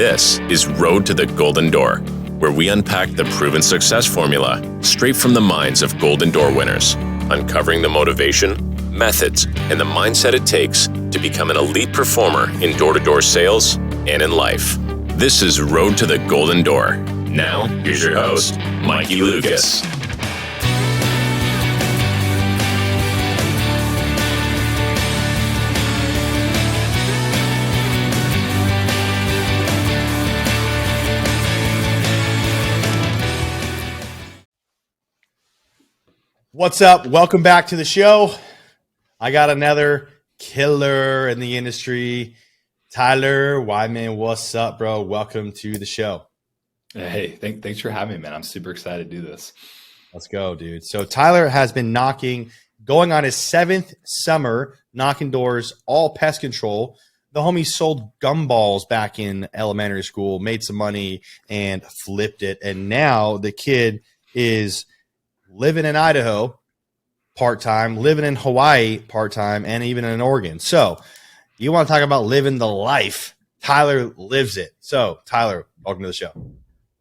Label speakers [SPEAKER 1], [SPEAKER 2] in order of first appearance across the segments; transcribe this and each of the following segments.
[SPEAKER 1] This is Road to the Golden Door, where we unpack the proven success formula straight from the minds of Golden Door winners, uncovering the motivation, methods, and the mindset it takes to become an elite performer in door-to-door sales and in life. This is Road to the Golden Door. Now, here's your host, Mikey Lucas.
[SPEAKER 2] What's up? Welcome back to the show. I got another killer in the industry. Tyler Wyman, what's up, bro? Welcome to the show.
[SPEAKER 3] Hey, thanks for having me, man. I'm super excited to do this.
[SPEAKER 2] Let's go, dude. So Tyler has been going on his 7th summer, knocking doors, all pest control. The homie sold gumballs back in elementary school, made some money, and flipped it. And now the kid is living in Idaho part-time, living in Hawaii part-time, and even in Oregon. So you want to talk about living the life. Tyler lives it. So Tyler, welcome to the show.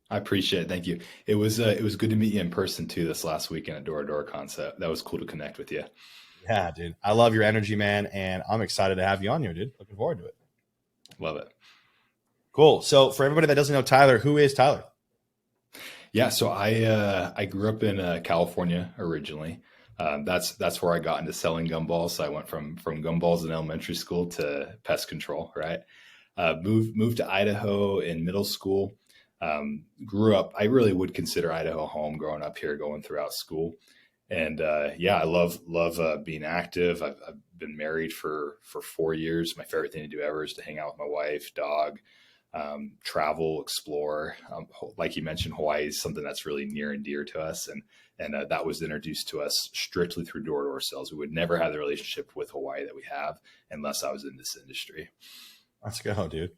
[SPEAKER 3] I appreciate it. Thank you. It was good to meet you in person too this last weekend at Door to Door Concept. That was cool to connect with you.
[SPEAKER 2] Yeah, dude. I love your energy, man. And I'm excited to have you on here, dude. Looking forward to it.
[SPEAKER 3] Love it.
[SPEAKER 2] Cool. So for everybody that doesn't know Tyler, who is Tyler?
[SPEAKER 3] Yeah, so I grew up in California originally. That's where I got into selling gumballs. So I went from gumballs in elementary school to pest control. Right, moved to Idaho in middle school. Grew up. I really would consider Idaho home. Growing up here, going throughout school, and I love being active. I've been married for 4 years. My favorite thing to do ever is to hang out with my wife, dog. Travel, explore. Like you mentioned, Hawaii is something that's really near and dear to us. And that was introduced to us strictly through door-to-door sales. We would never have the relationship with Hawaii that we have unless I was in this industry.
[SPEAKER 2] Let's go, dude.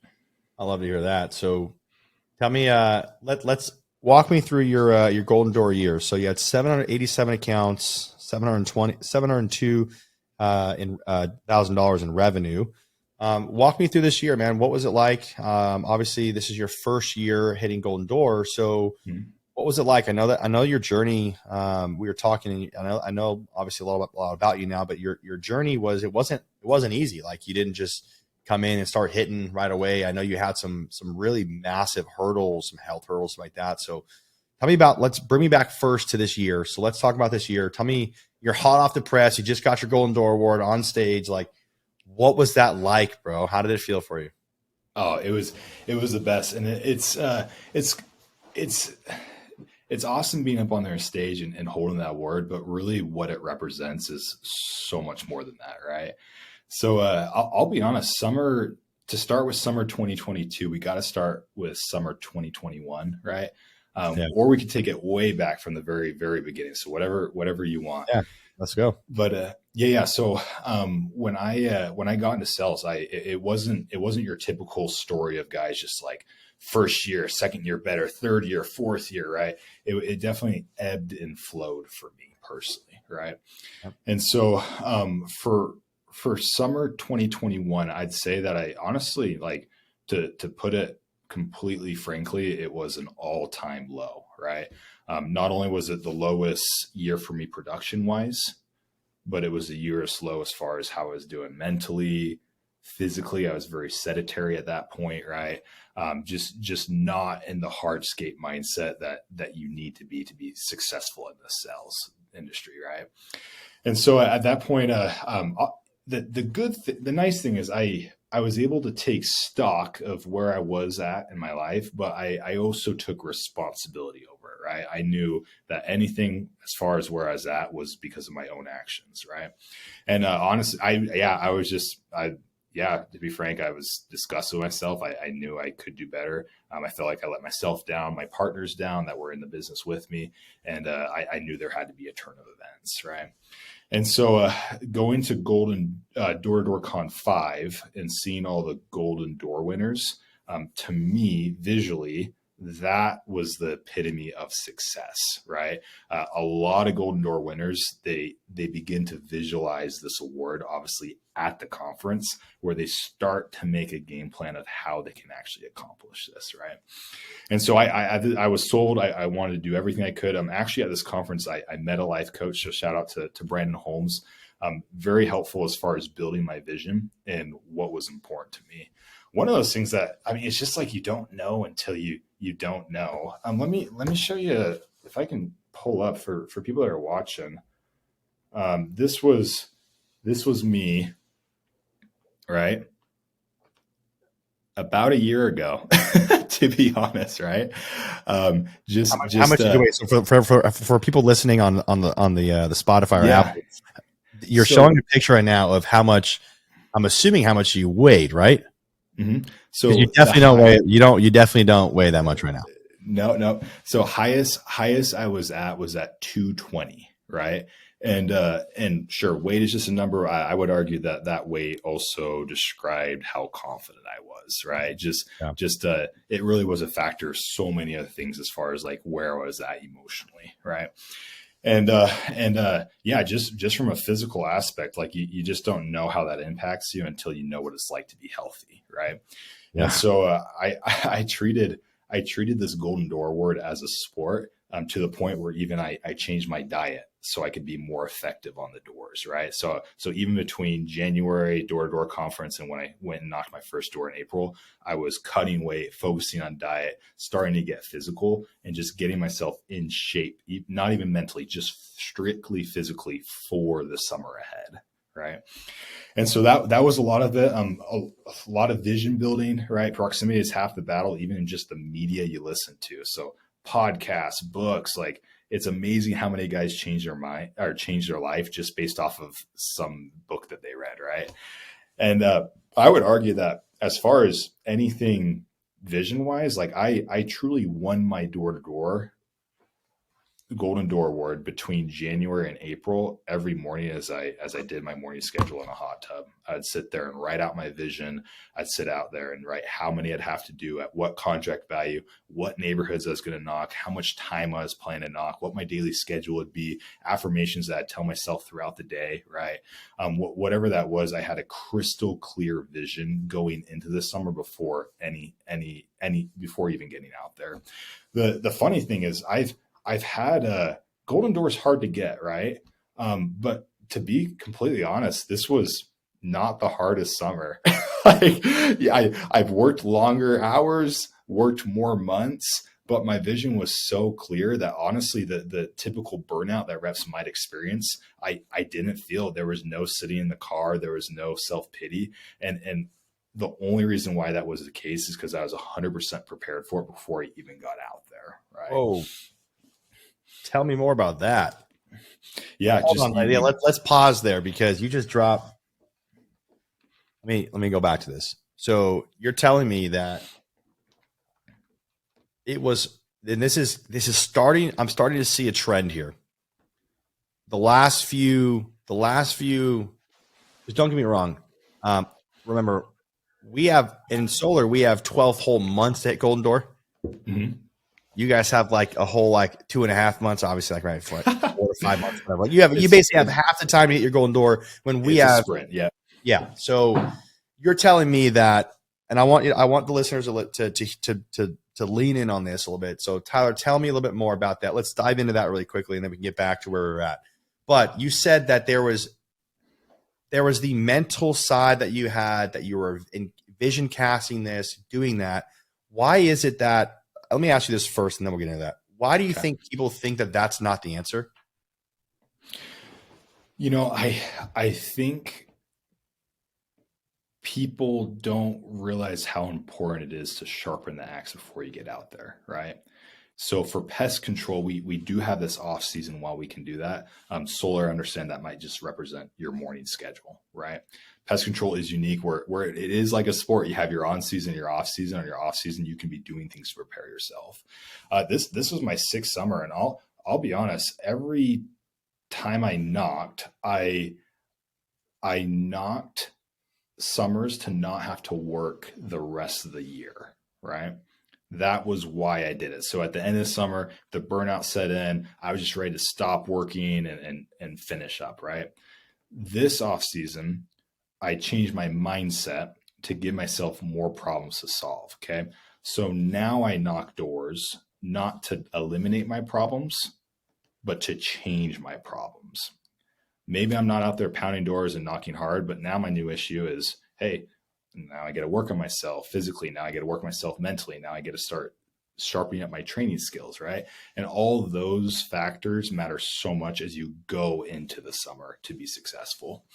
[SPEAKER 2] I love to hear that. So tell me, let's walk me through your Golden Door years. So you had 787 accounts, 702 in $1,000 in revenue. Walk me through this year, man. What was it like? Obviously this is your first year hitting Golden Door. So what was it like? I know your journey. We were talking, and I know obviously a lot about you now, but your journey it wasn't easy. Like you didn't just come in and start hitting right away. I know you had some really massive hurdles, some health hurdles like that. So tell me let's bring me back first to this year. So let's talk about this year. Tell me, you're hot off the press. You just got your Golden Door award on stage. Like, what was that like, bro? How did it feel for you?
[SPEAKER 3] Oh, it was the best. And it's awesome being up on their stage and holding that award, but really what it represents is so much more than that. Right. So, I'll be honest, to start with summer 2022, we got to start with summer 2021. Right. Or we could take it way back from the very, very beginning. So whatever you want.
[SPEAKER 2] Yeah. Let's go.
[SPEAKER 3] But So when I got into sales, it wasn't your typical story of guys just like first year, second year better, third year, fourth year, right? It definitely ebbed and flowed for me personally, right? Yep. And so for summer 2021, I'd say that I honestly, like, to put it completely frankly, it was an all-time low, right? Not only was it the lowest year for me production wise, but it was a year slow as far as how I was doing mentally, physically. I was very sedentary at that point, right? Just not in the hardscape mindset that you need to be successful in the sales industry, right? And so at that point, the nice thing is I was able to take stock of where I was at in my life, but I also took responsibility over it, right? I knew that anything as far as where I was at was because of my own actions, right? And honestly, to be frank, I was disgusted with myself. I knew I could do better. I felt like I let myself down, my partners down that were in the business with me. And I knew there had to be a turn of events, right? And so going to Golden Door Con 5 and seeing all the Golden Door winners, to me, visually, that was the epitome of success, right? A lot of Golden Door winners, they begin to visualize this award, obviously at the conference, where they start to make a game plan of how they can actually accomplish this, right? And so I was told I wanted to do everything I could. I'm actually at this conference. I met a life coach, so shout out to Brandon Holmes. Very helpful as far as building my vision and what was important to me. One of those things that, I mean, it's just like you don't know until you don't know. Let me show you if I can pull up for people that are watching. This was me, right? About a year ago, to be honest, right? How much
[SPEAKER 2] did you weigh? So for people listening on the Spotify or Apple, you're showing a picture right now of how much. I'm assuming how much you weighed, right?
[SPEAKER 3] Mm-hmm. So
[SPEAKER 2] you definitely don't weigh. You definitely don't weigh that much right now.
[SPEAKER 3] No. So highest I was at 220, right? And sure, weight is just a number. I would argue that weight also described how confident I was, right? It really was a factor of so many other things as far as like where I was at emotionally, right? And just from a physical aspect, like you just don't know how that impacts you until you know what it's like to be healthy, right? Yeah. And so I treated this Golden Door Award as a sport, to the point where even I changed my diet so I could be more effective on the doors, right? So even between January door-to-door conference and when I went and knocked my first door in April, I was cutting weight, focusing on diet, starting to get physical, and just getting myself in shape, not even mentally, just strictly physically for the summer ahead, right? And so that was a lot of it, a lot of vision building, right? Proximity is half the battle, even in just the media you listen to. So podcasts, books, like it's amazing how many guys change their mind or change their life just based off of some book that they read, right? And I would argue that as far as anything vision wise, like I truly won my door-to-door Golden Door Award between January and April every morning as I did my morning schedule in a hot tub. I'd sit there and write out my vision. I'd sit out there and write how many I'd have to do at what contract value, what neighborhoods I was going to knock, how much time I was planning to knock, what my daily schedule would be, affirmations that I'd tell myself throughout the day, right? Whatever that was, I had a crystal clear vision going into the summer before before even getting out there. The funny thing is I've had Golden Door is hard to get, right? But to be completely honest, this was not the hardest summer. I've worked longer hours, worked more months, but my vision was so clear that honestly, the typical burnout that reps might experience, I didn't feel. There was no sitting in the car. There was no self-pity. And the only reason why that was the case is because I was 100% prepared for it before I even got out there, right?
[SPEAKER 2] Oh. Tell me more about that.
[SPEAKER 3] Yeah,
[SPEAKER 2] let's pause there because you just dropped. Let me go back to this. So you're telling me that it was, and this is starting. I'm starting to see a trend here. The last few. Just don't get me wrong. Remember, we have in solar 12 whole months to hit Golden Door.
[SPEAKER 3] Mm-hmm.
[SPEAKER 2] You guys have like a whole 2.5 months, obviously, like right, for 4 to 5 months, whatever. Like you basically have half the time to hit your Golden Door when we have
[SPEAKER 3] a sprint.
[SPEAKER 2] Yeah. So you're telling me that, and I want the listeners to lean in on this a little bit. So Tyler, tell me a little bit more about that. Let's dive into that really quickly, and then we can get back to where we're at. But you said that there was the mental side that you had, that you were vision casting this, doing that. Why is it that? Let me ask you this first, and then we'll get into that. Why do you think people think that that's not the answer?
[SPEAKER 3] I think people don't realize how important it is to sharpen the axe before you get out there, right? So for pest control, we do have this off season while we can do that. Solar, understand that might just represent your morning schedule, right? Pest control is unique where it is like a sport. You have your on season, your off season. On your off season, you can be doing things to prepare yourself. This was my 6th summer, and I'll be honest. Every time I knocked summers to not have to work the rest of the year, right? That was why I did it. So at the end of the summer, the burnout set in. I was just ready to stop working and finish up, right? This off season, I changed my mindset to give myself more problems to solve. Okay. So now I knock doors, not to eliminate my problems, but to change my problems. Maybe I'm not out there pounding doors and knocking hard, but now my new issue is, hey, now I got to work on myself physically. Now I got to work on myself mentally. Now I got to start sharpening up my training skills, right? And all those factors matter so much as you go into the summer to be successful.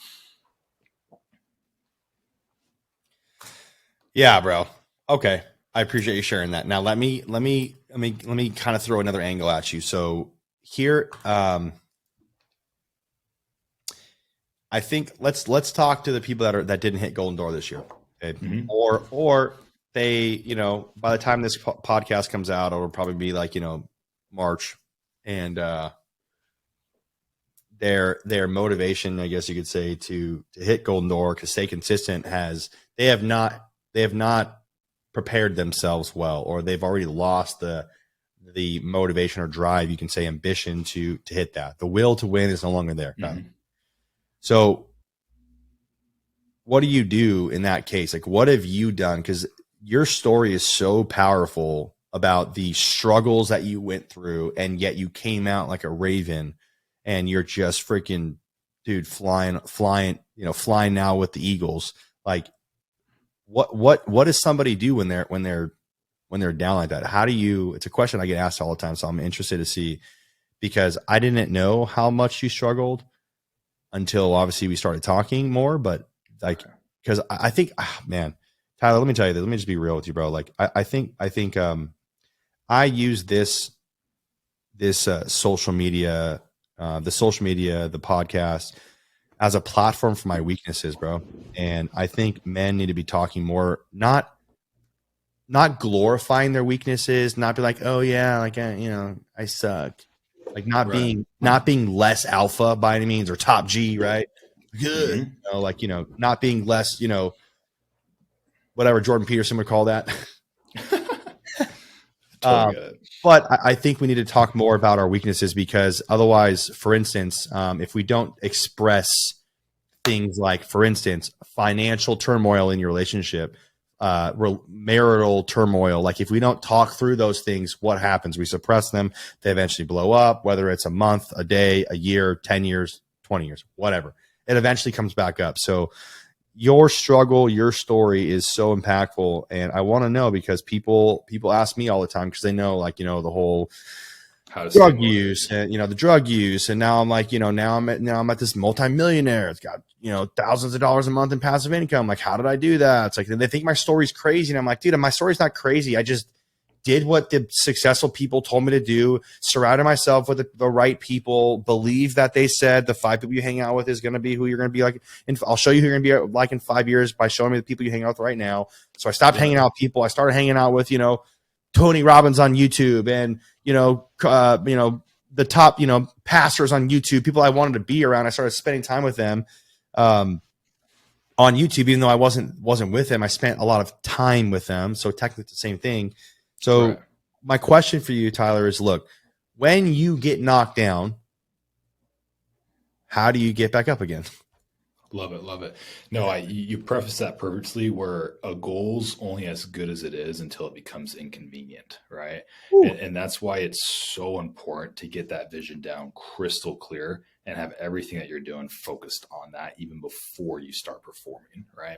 [SPEAKER 2] Yeah, bro. Okay. I appreciate you sharing that. Now let me kind of throw another angle at you. So here, I think let's talk to the people that didn't hit Golden Door this year. Okay? Mm-hmm. Or they, you know, by the time this podcast comes out, it'll probably be like, you know, March, and their motivation, I guess you could say, to hit Golden Door, to stay consistent, they have not prepared themselves well, or they've already lost the motivation or drive, you can say ambition to hit that. The will to win is no longer there. Mm-hmm. So what do you do in that case? Like, what have you done? Because your story is so powerful about the struggles that you went through, and yet you came out like a raven, and you're just freaking, dude, flying now with the Eagles. Like, what does somebody do when they're down like that? How do you? It's a question I get asked all the time, so I'm interested to see, because I didn't know how much you struggled until obviously we started talking more. But like, because I think, man, Tyler, let me tell you this. Let me just be real with you, bro. Like, I think I use this social media, the podcast, as a platform for my weaknesses, bro. And I think men need to be talking more, not glorifying their weaknesses, not be like, oh yeah, like, I suck. Like, not being less alpha by any means, or top G, right? Good. Mm-hmm. Not being less, whatever Jordan Peterson would call that.
[SPEAKER 3] Totally
[SPEAKER 2] but I think we need to talk more about our weaknesses, because otherwise, for instance, if we don't express things like, for instance, financial turmoil in your relationship, marital turmoil, like if we don't talk through those things, what happens? We suppress them. They eventually blow up, whether it's a month, a day, a year, 10 years, 20 years, whatever. It eventually comes back up. So your struggle, your story is so impactful. And I want to know, because people ask me all the time, because they know, like, the whole drug use, and the drug use. And now I'm like, now I'm at this multimillionaire. It's got, thousands of dollars a month in passive income. Like, how did I do that? It's like, they think my story's crazy. And I'm like, dude, my story's not crazy. I just did what the successful people told me to do, surrounded myself with the right people, believe that they said the 5 people you hang out with is going to be who you're going to be like. And I'll show you who you're going to be like in 5 years by showing me the people you hang out with right now. So I stopped hanging out with people. I started hanging out with, Tony Robbins on YouTube, and, the top, pastors on YouTube, people I wanted to be around. I started spending time with them on YouTube, even though I wasn't with them. I spent a lot of time with them. So technically it's the same thing. So my question for you, Tyler, is, look, when you get knocked down, how do you get back up again?
[SPEAKER 3] Love it. Love it. No, you preface that perfectly, where a goal's only as good as it is until it becomes inconvenient, right? And that's why it's so important to get that vision down crystal clear and have everything that you're doing focused on that even before you start performing, right?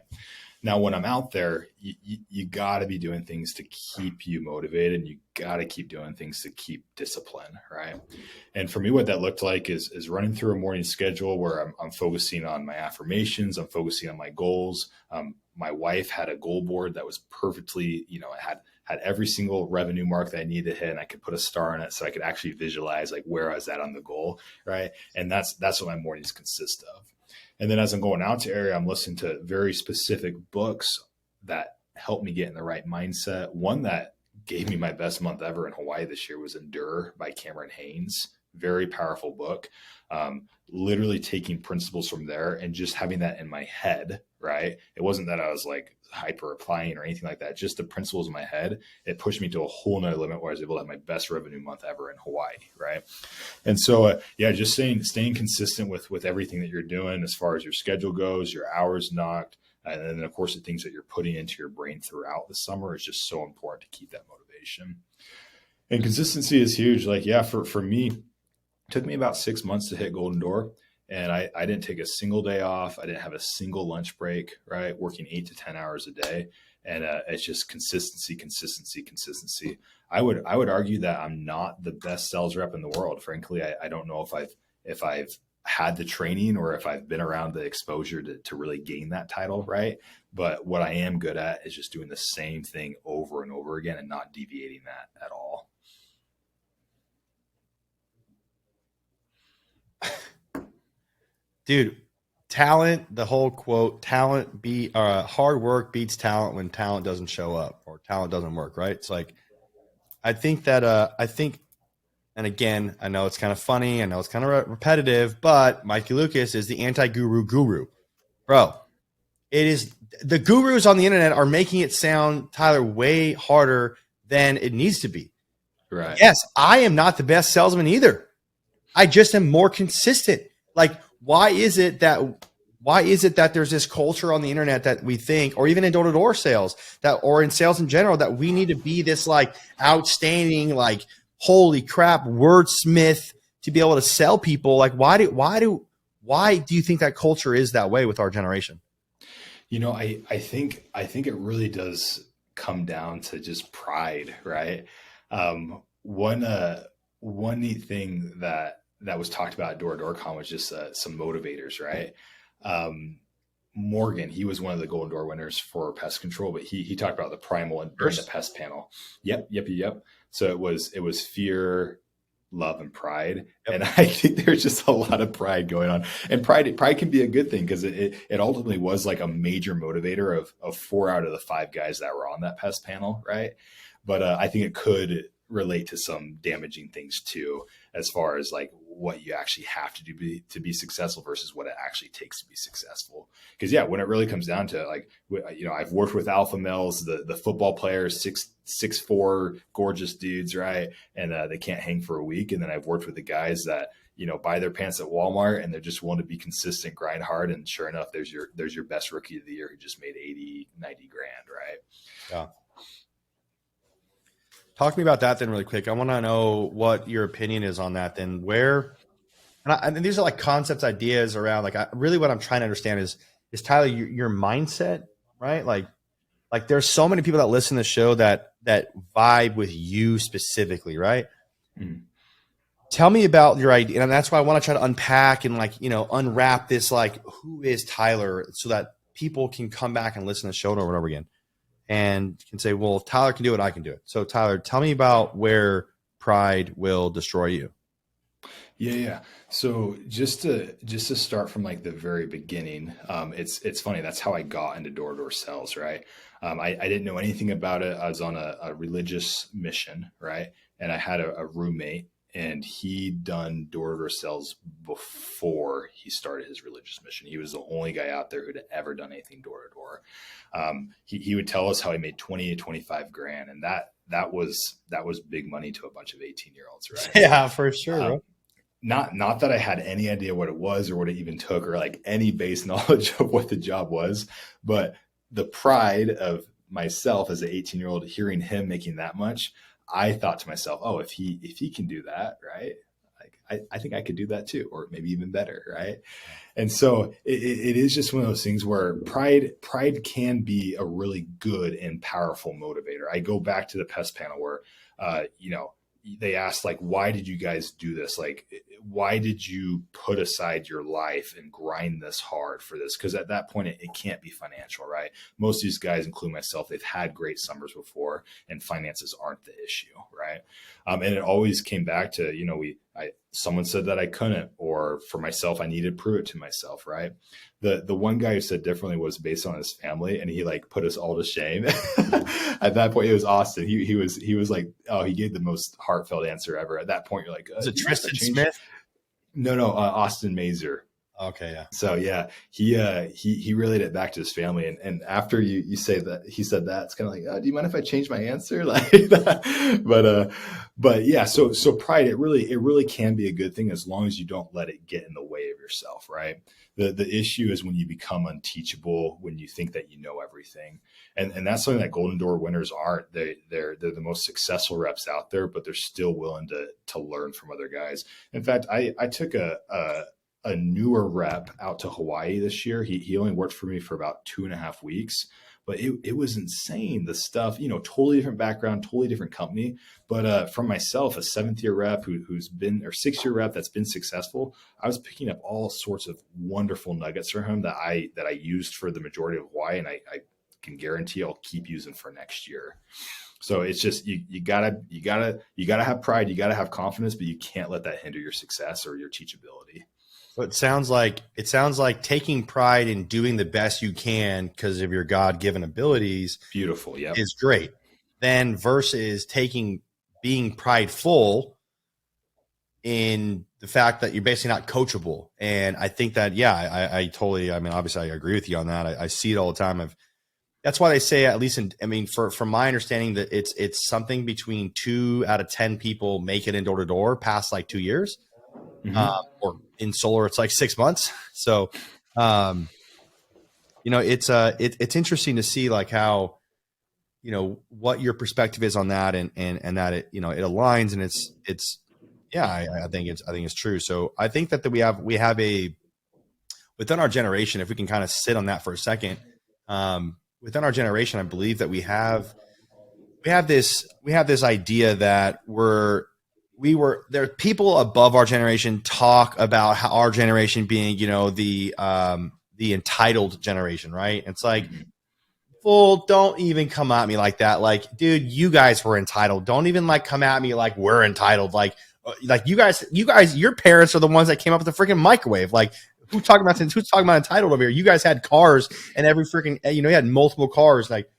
[SPEAKER 3] Now, when I'm out there, you got to be doing things to keep you motivated, and you got to keep doing things to keep discipline, right? And for me, what that looked like is running through a morning schedule where I'm focusing on my affirmations, I'm focusing on my goals. My wife had a goal board that was perfectly, it had every single revenue mark that I needed to hit, and I could put a star on it so I could actually visualize like where I was at on the goal, right? And that's what my mornings consist of. And then as I'm going out to area, I'm listening to very specific books that help me get in the right mindset. One that gave me my best month ever in Hawaii this year was Endure by Cameron Haynes. very powerful book. Literally taking principles from there and just having that in my head, right? It wasn't that I was like hyper applying or anything like that. Just the principles in my head, it pushed me to a whole nother limit where I was able to have my best revenue month ever in Hawaii, right? And so, just staying consistent with everything that you're doing as far as your schedule goes, your hours knocked, and then of course the things that you're putting into your brain throughout the summer is just so important to keep that motivation. And consistency is huge. Like, for me, took me about 6 months to hit Golden Door, and I didn't take a single day off. I didn't have a single lunch break, right? Working 8 to 10 hours a day. And it's just consistency. I would argue that I'm not the best sales rep in the world. Frankly, I don't know if I've had the training or if I've been around the exposure to really gain that title, right? But what I am good at is just doing the same thing over and over again and not deviating that at all.
[SPEAKER 2] Dude, talent, the whole quote, hard work beats talent when talent doesn't show up or talent doesn't work, right? It's like, I think, and again, I know it's kind of funny, I know it's kind of repetitive, but Mikey Lucas is the anti-guru guru. Bro, it is, the gurus on the internet are making it sound, Tyler, way harder than it needs to be.
[SPEAKER 3] Right.
[SPEAKER 2] Yes, I am not the best salesman either. I just am more consistent. Like, why is it that there's this culture on the internet that we think, or even in door-to-door sales, or in sales in general, that we need to be this like outstanding, like, holy crap, wordsmith to be able to sell people? Like, why do you think that culture is that way with our generation?
[SPEAKER 3] I think it really does come down to just pride, right? One neat thing that was talked about at Door-to-Door was just some motivators, right? Morgan, he was one of the Golden Door winners for pest control, but he talked about the primal and during the pest panel. Yep. So it was fear, love, and pride. Yep. And I think there's just a lot of pride going on, and pride can be a good thing because it ultimately was like a major motivator of 4 out of the 5 guys that were on that pest panel, right? But I think it could relate to some damaging things too, as far as like what you actually have to do to be successful versus what it actually takes to be successful. Because when it really comes down to it, like, I've worked with alpha males, the football players, 6'4", gorgeous dudes, right? And they can't hang for a week. And then I've worked with the guys that, buy their pants at Walmart and they're just willing to be consistent, grind hard. And sure enough, there's your best rookie of the year who just made 80, 90 grand, right?
[SPEAKER 2] Yeah. Talk to me about that then really quick. I want to know what your opinion is on that then. And these are like concepts, ideas around like, really what I'm trying to understand is Tyler, your mindset, right? Like there's so many people that listen to the show that vibe with you specifically, right? Mm-hmm. Tell me about your idea. And that's why I want to try to unpack and unwrap this, like, who is Tyler, so that people can come back and listen to the show over and over again. And can say, well, if Tyler can do it, I can do it. So Tyler, tell me about where pride will destroy you.
[SPEAKER 3] Yeah. So just to start from like the very beginning, it's funny. That's how I got into door-to-door sales, right? I didn't know anything about it. I was on a religious mission, right? And I had a roommate, and he'd done door-to-door sales before he started his religious mission. He was the only guy out there who'd ever done anything door-to-door. He would tell us how he made 20 to 25 grand. And that was big money to a bunch of 18-year-olds, right?
[SPEAKER 2] Yeah, for sure.
[SPEAKER 3] Not that I had any idea what it was or what it even took or like any base knowledge of what the job was, but the pride of myself as an 18-year-old, hearing him making that much, I thought to myself, oh, if he can do that, right? Like I think I could do that too, or maybe even better, right? And so it is just one of those things where pride can be a really good and powerful motivator. I go back to the pest panel where, they asked, like, why did you guys do this? Like, why did you put aside your life and grind this hard for this? Because at that point, it can't be financial, right? Most of these guys, including myself, they've had great summers before, and finances aren't the issue, right? And it always came back to, someone said that I couldn't, or for myself, I needed to prove it to myself. Right. The one guy who said differently was based on his family, and he like put us all to shame. At that point, it was Austin. He was like, oh, he gave the most heartfelt answer ever. At that point, you're like,
[SPEAKER 2] is it Tristan Smith?
[SPEAKER 3] No, Austin Mazer.
[SPEAKER 2] Okay, yeah.
[SPEAKER 3] So yeah, he relayed it back to his family, and after you say that he said that, it's kind of like, oh, do you mind if I change my answer? Like that. But yeah, so pride, it really can be a good thing as long as you don't let it get in the way of yourself, right? The issue is when you become unteachable, when you think that you know everything, and that's something that Golden Door winners aren't. They're the most successful reps out there, but they're still willing to learn from other guys. In fact, I took a newer rep out to Hawaii this year. He only worked for me for about 2.5 weeks, but it was insane. The stuff, totally different background, totally different company. But from myself, a 7th-year rep who's been, or 6-year rep that's been successful, I was picking up all sorts of wonderful nuggets from him that I used for the majority of Hawaii, and I can guarantee I'll keep using for next year. So it's just you gotta have pride, you gotta have confidence, but you can't let that hinder your success or your teachability.
[SPEAKER 2] So it sounds like taking pride in doing the best you can because of your God-given abilities.
[SPEAKER 3] Beautiful, yeah,
[SPEAKER 2] is great. Then versus being prideful in the fact that you're basically not coachable. And I think that, yeah, I totally. I mean, obviously, I agree with you on that. I see it all the time. That's why they say, at least from my understanding, that it's something between 2 out of 10 people make it in door to door past like 2 years.
[SPEAKER 3] Mm-hmm.
[SPEAKER 2] Or in solar, it's like 6 months. So, it's interesting to see like how, what your perspective is on that, and that it aligns, and it's yeah, I think it's true. So I think that we have a, within our generation, if we can kind of sit on that for a second, within our generation, I believe that we have this idea that there are people above our generation talk about how our generation being, the entitled generation, right? It's like, well, don't even come at me like that. Like, dude, you guys were entitled. Don't even like come at me like we're entitled. Like you guys, your parents are the ones that came up with the freaking microwave. Like, who's talking about entitled over here? You guys had cars and every freaking, you had multiple cars. Like,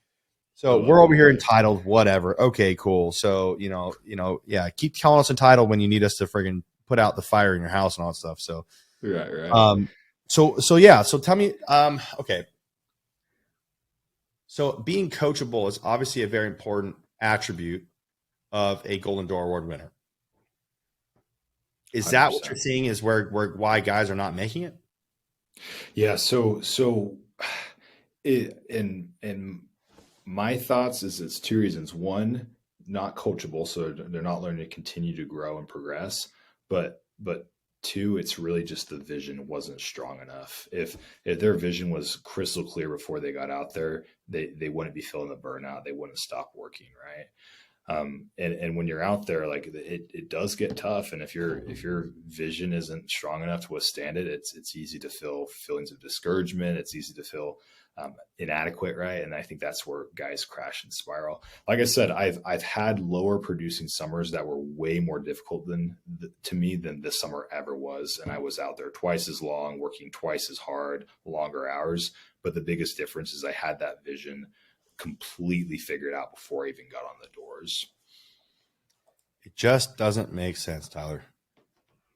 [SPEAKER 2] so we're over here entitled, whatever. Okay, cool. So, yeah, keep calling us entitled when you need us to friggin' put out the fire in your house and all that stuff. So,
[SPEAKER 3] right.
[SPEAKER 2] So yeah. So tell me, okay. So being coachable is obviously a very important attribute of a Golden Door Award winner. Is 100%. That what you're seeing is why guys are not making it?
[SPEAKER 3] Yeah. So in my thoughts is it's 2 reasons. One, not coachable, so they're not learning to continue to grow and progress. But 2, it's really just the vision wasn't strong enough. If their vision was crystal clear before they got out there, they wouldn't be feeling the burnout. They wouldn't stop working, right? And when you're out there, like it does get tough. And if your vision isn't strong enough to withstand it, it's easy to feel feelings of discouragement. It's easy to feel inadequate, right? And I think that's where guys crash and spiral. Like I said, I've had lower producing summers that were way more difficult to me than this summer ever was. And I was out there twice as long, working twice as hard, longer hours. But the biggest difference is I had that vision completely figured out before I even got on the doors.
[SPEAKER 2] It just doesn't make sense, Tyler.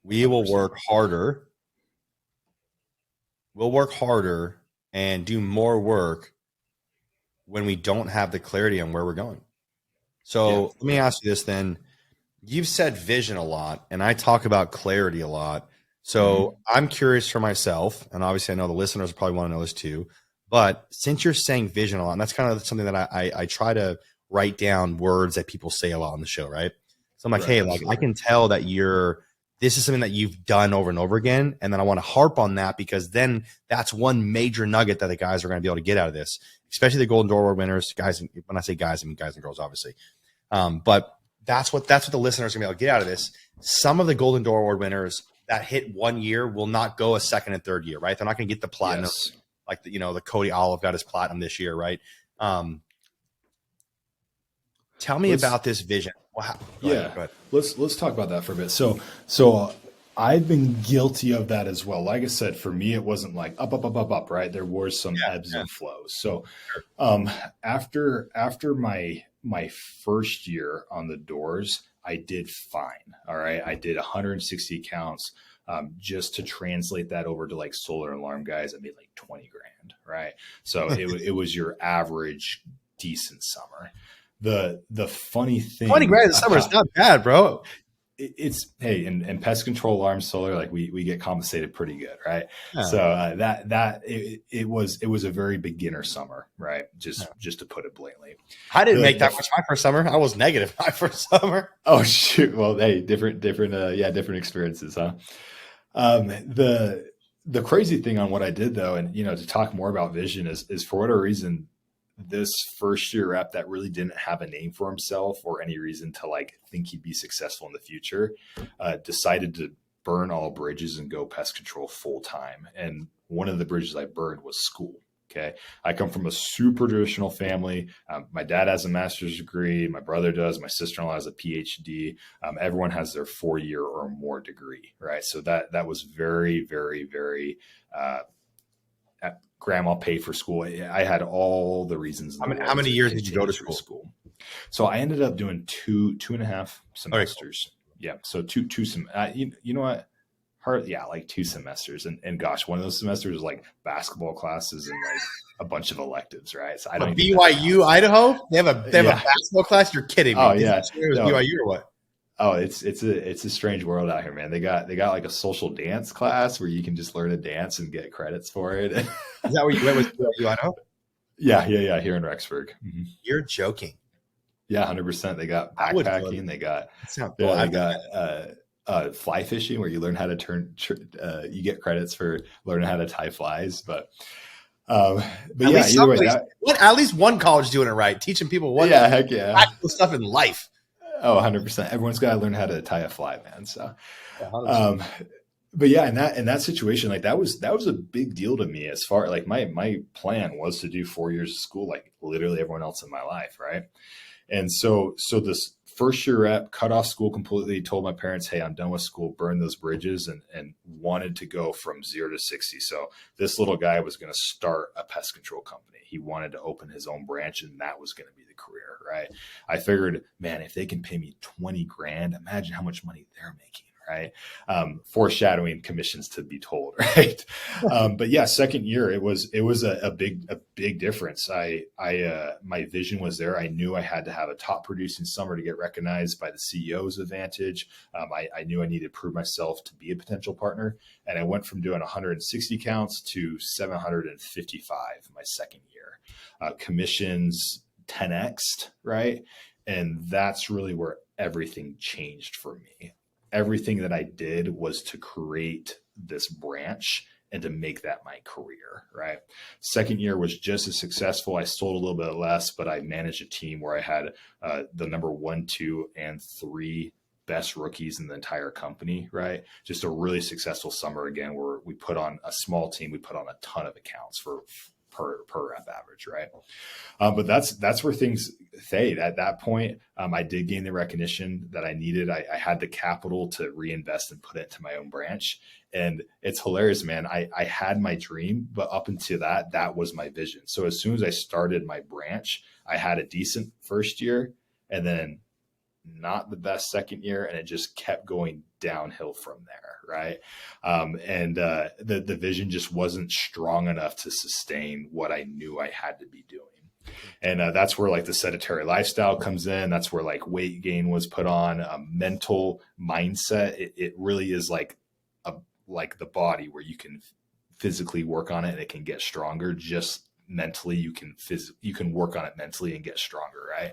[SPEAKER 2] We will work harder. We'll work harder and do more work when we don't have the clarity on where we're going. So let me ask you this then. You've said vision a lot, and I talk about clarity a lot. So I'm curious for myself, and obviously I know the listeners probably want to know this too, but since you're saying vision a lot, and that's kind of something that I try to write down words that people say a lot on the show, right? So I'm like, hey, like I can tell that this is something that you've done over and over again. And then I want to harp on that because then that's one major nugget that the guys are going to be able to get out of this, especially the Golden Door Award winners, guys. When I say guys, I mean guys and girls, obviously. But that's what the listeners are going to be able to get out of this. Some of the Golden Door Award winners that hit 1 year will not go a second and third year, right? They're not going to get the platinum, like the Cody Olive got his platinum this year, right? Tell me about this vision. Wow.
[SPEAKER 3] Yeah.
[SPEAKER 2] Go ahead.
[SPEAKER 3] Let's talk about that for a bit. So I've been guilty of that as well. Like I said, for me, it wasn't like up, right? There were some ebbs and flows. So, after my first year on the doors, I did fine. All right. I did 160 accounts. Just to translate that over to like solar alarm guys, I made like 20 grand. Right. So it was your average decent summer. The funny thing,
[SPEAKER 2] 20 grand in the summer is not bad, bro.
[SPEAKER 3] It's hey, and pest control, alarm, solar, like we get compensated pretty good, right?
[SPEAKER 2] Yeah.
[SPEAKER 3] So it was a very beginner summer, right? Just to put it blatantly.
[SPEAKER 2] I didn't make that much my first summer. I was negative my first summer.
[SPEAKER 3] Oh shoot! Well, hey, different experiences, huh? The crazy thing on what I did though, and to talk more about vision is for whatever reason, this first year rep that really didn't have a name for himself or any reason to like think he'd be successful in the future, decided to burn all bridges and go pest control full time. And one of the bridges I burned was school. Okay. I come from a super traditional family. My dad has a master's degree. My brother does. My sister-in-law has a PhD. Everyone has their 4-year or more degree. Right. So that was very, very, very, grandma paid for school. I had all the reasons.
[SPEAKER 2] How many years did you go to school?
[SPEAKER 3] So I ended up doing two and a half semesters. Okay, cool. Yeah. So two you know what? Like 2 semesters. And gosh, one of those semesters was like basketball classes and like a bunch of electives, right? So I don't
[SPEAKER 2] BYU, Idaho? They have a basketball class? You're kidding me.
[SPEAKER 3] Oh yeah.
[SPEAKER 2] It was BYU or what?
[SPEAKER 3] Oh, it's a strange world out here, man. They got like a social dance class where you can just learn to dance and get credits for it. Is
[SPEAKER 2] that where you went with BYU, Idaho?
[SPEAKER 3] Yeah. Here in Rexburg. Mm-hmm.
[SPEAKER 2] You're joking.
[SPEAKER 3] Yeah, 100%. They got backpacking. They got fly fishing where you learn how to you get credits for learning how to tie flies. But either way,
[SPEAKER 2] at least one college doing it right, teaching people
[SPEAKER 3] heck yeah,
[SPEAKER 2] practical stuff in life.
[SPEAKER 3] Oh, 100%. Everyone's got to learn how to tie a fly, man. So, but yeah, in that situation, like that was a big deal to me as far like my plan was to do 4 years of school, like literally everyone else in my life. Right. And so this first year rep cut off school completely, told my parents, hey, I'm done with school, burn those bridges, and wanted to go from 0 to 60. So this little guy was going to start a pest control company. He wanted to open his own branch, and that was going to be the career, right? I figured, man, if they can pay me 20 grand, imagine how much money they're making. Right. Foreshadowing commissions to be told. Right. But yeah, second year, it was a big difference. My vision was there. I knew I had to have a top producing summer to get recognized by the CEO's advantage. I knew I needed to prove myself to be a potential partner. And I went from doing 160 counts to 755 my second year. Commissions 10x'd. Right. And that's really where everything changed for me. Everything that I did was to create this branch and to make that my career, right? Second year was just as successful. I sold a little bit less, but I managed a team where I had the number 1, 2, and 3 best rookies in the entire company, right? Just a really successful summer again, where we put on a small team. We put on a ton of accounts per rep average, right? But that's where things fade. At that point, I did gain the recognition that I needed. I had the capital to reinvest and put it into my own branch. And it's hilarious, man. I had my dream, but up until that was my vision. So as soon as I started my branch, I had a decent first year and then not the best second year. And it just kept going downhill from there. Right. The vision just wasn't strong enough to sustain what I knew I had to be doing. And that's where like the sedentary lifestyle comes in. That's where like weight gain was put on, mental mindset. It really is like the body where you can physically work on it and it can get stronger. Just mentally, you can work on it mentally and get stronger. Right.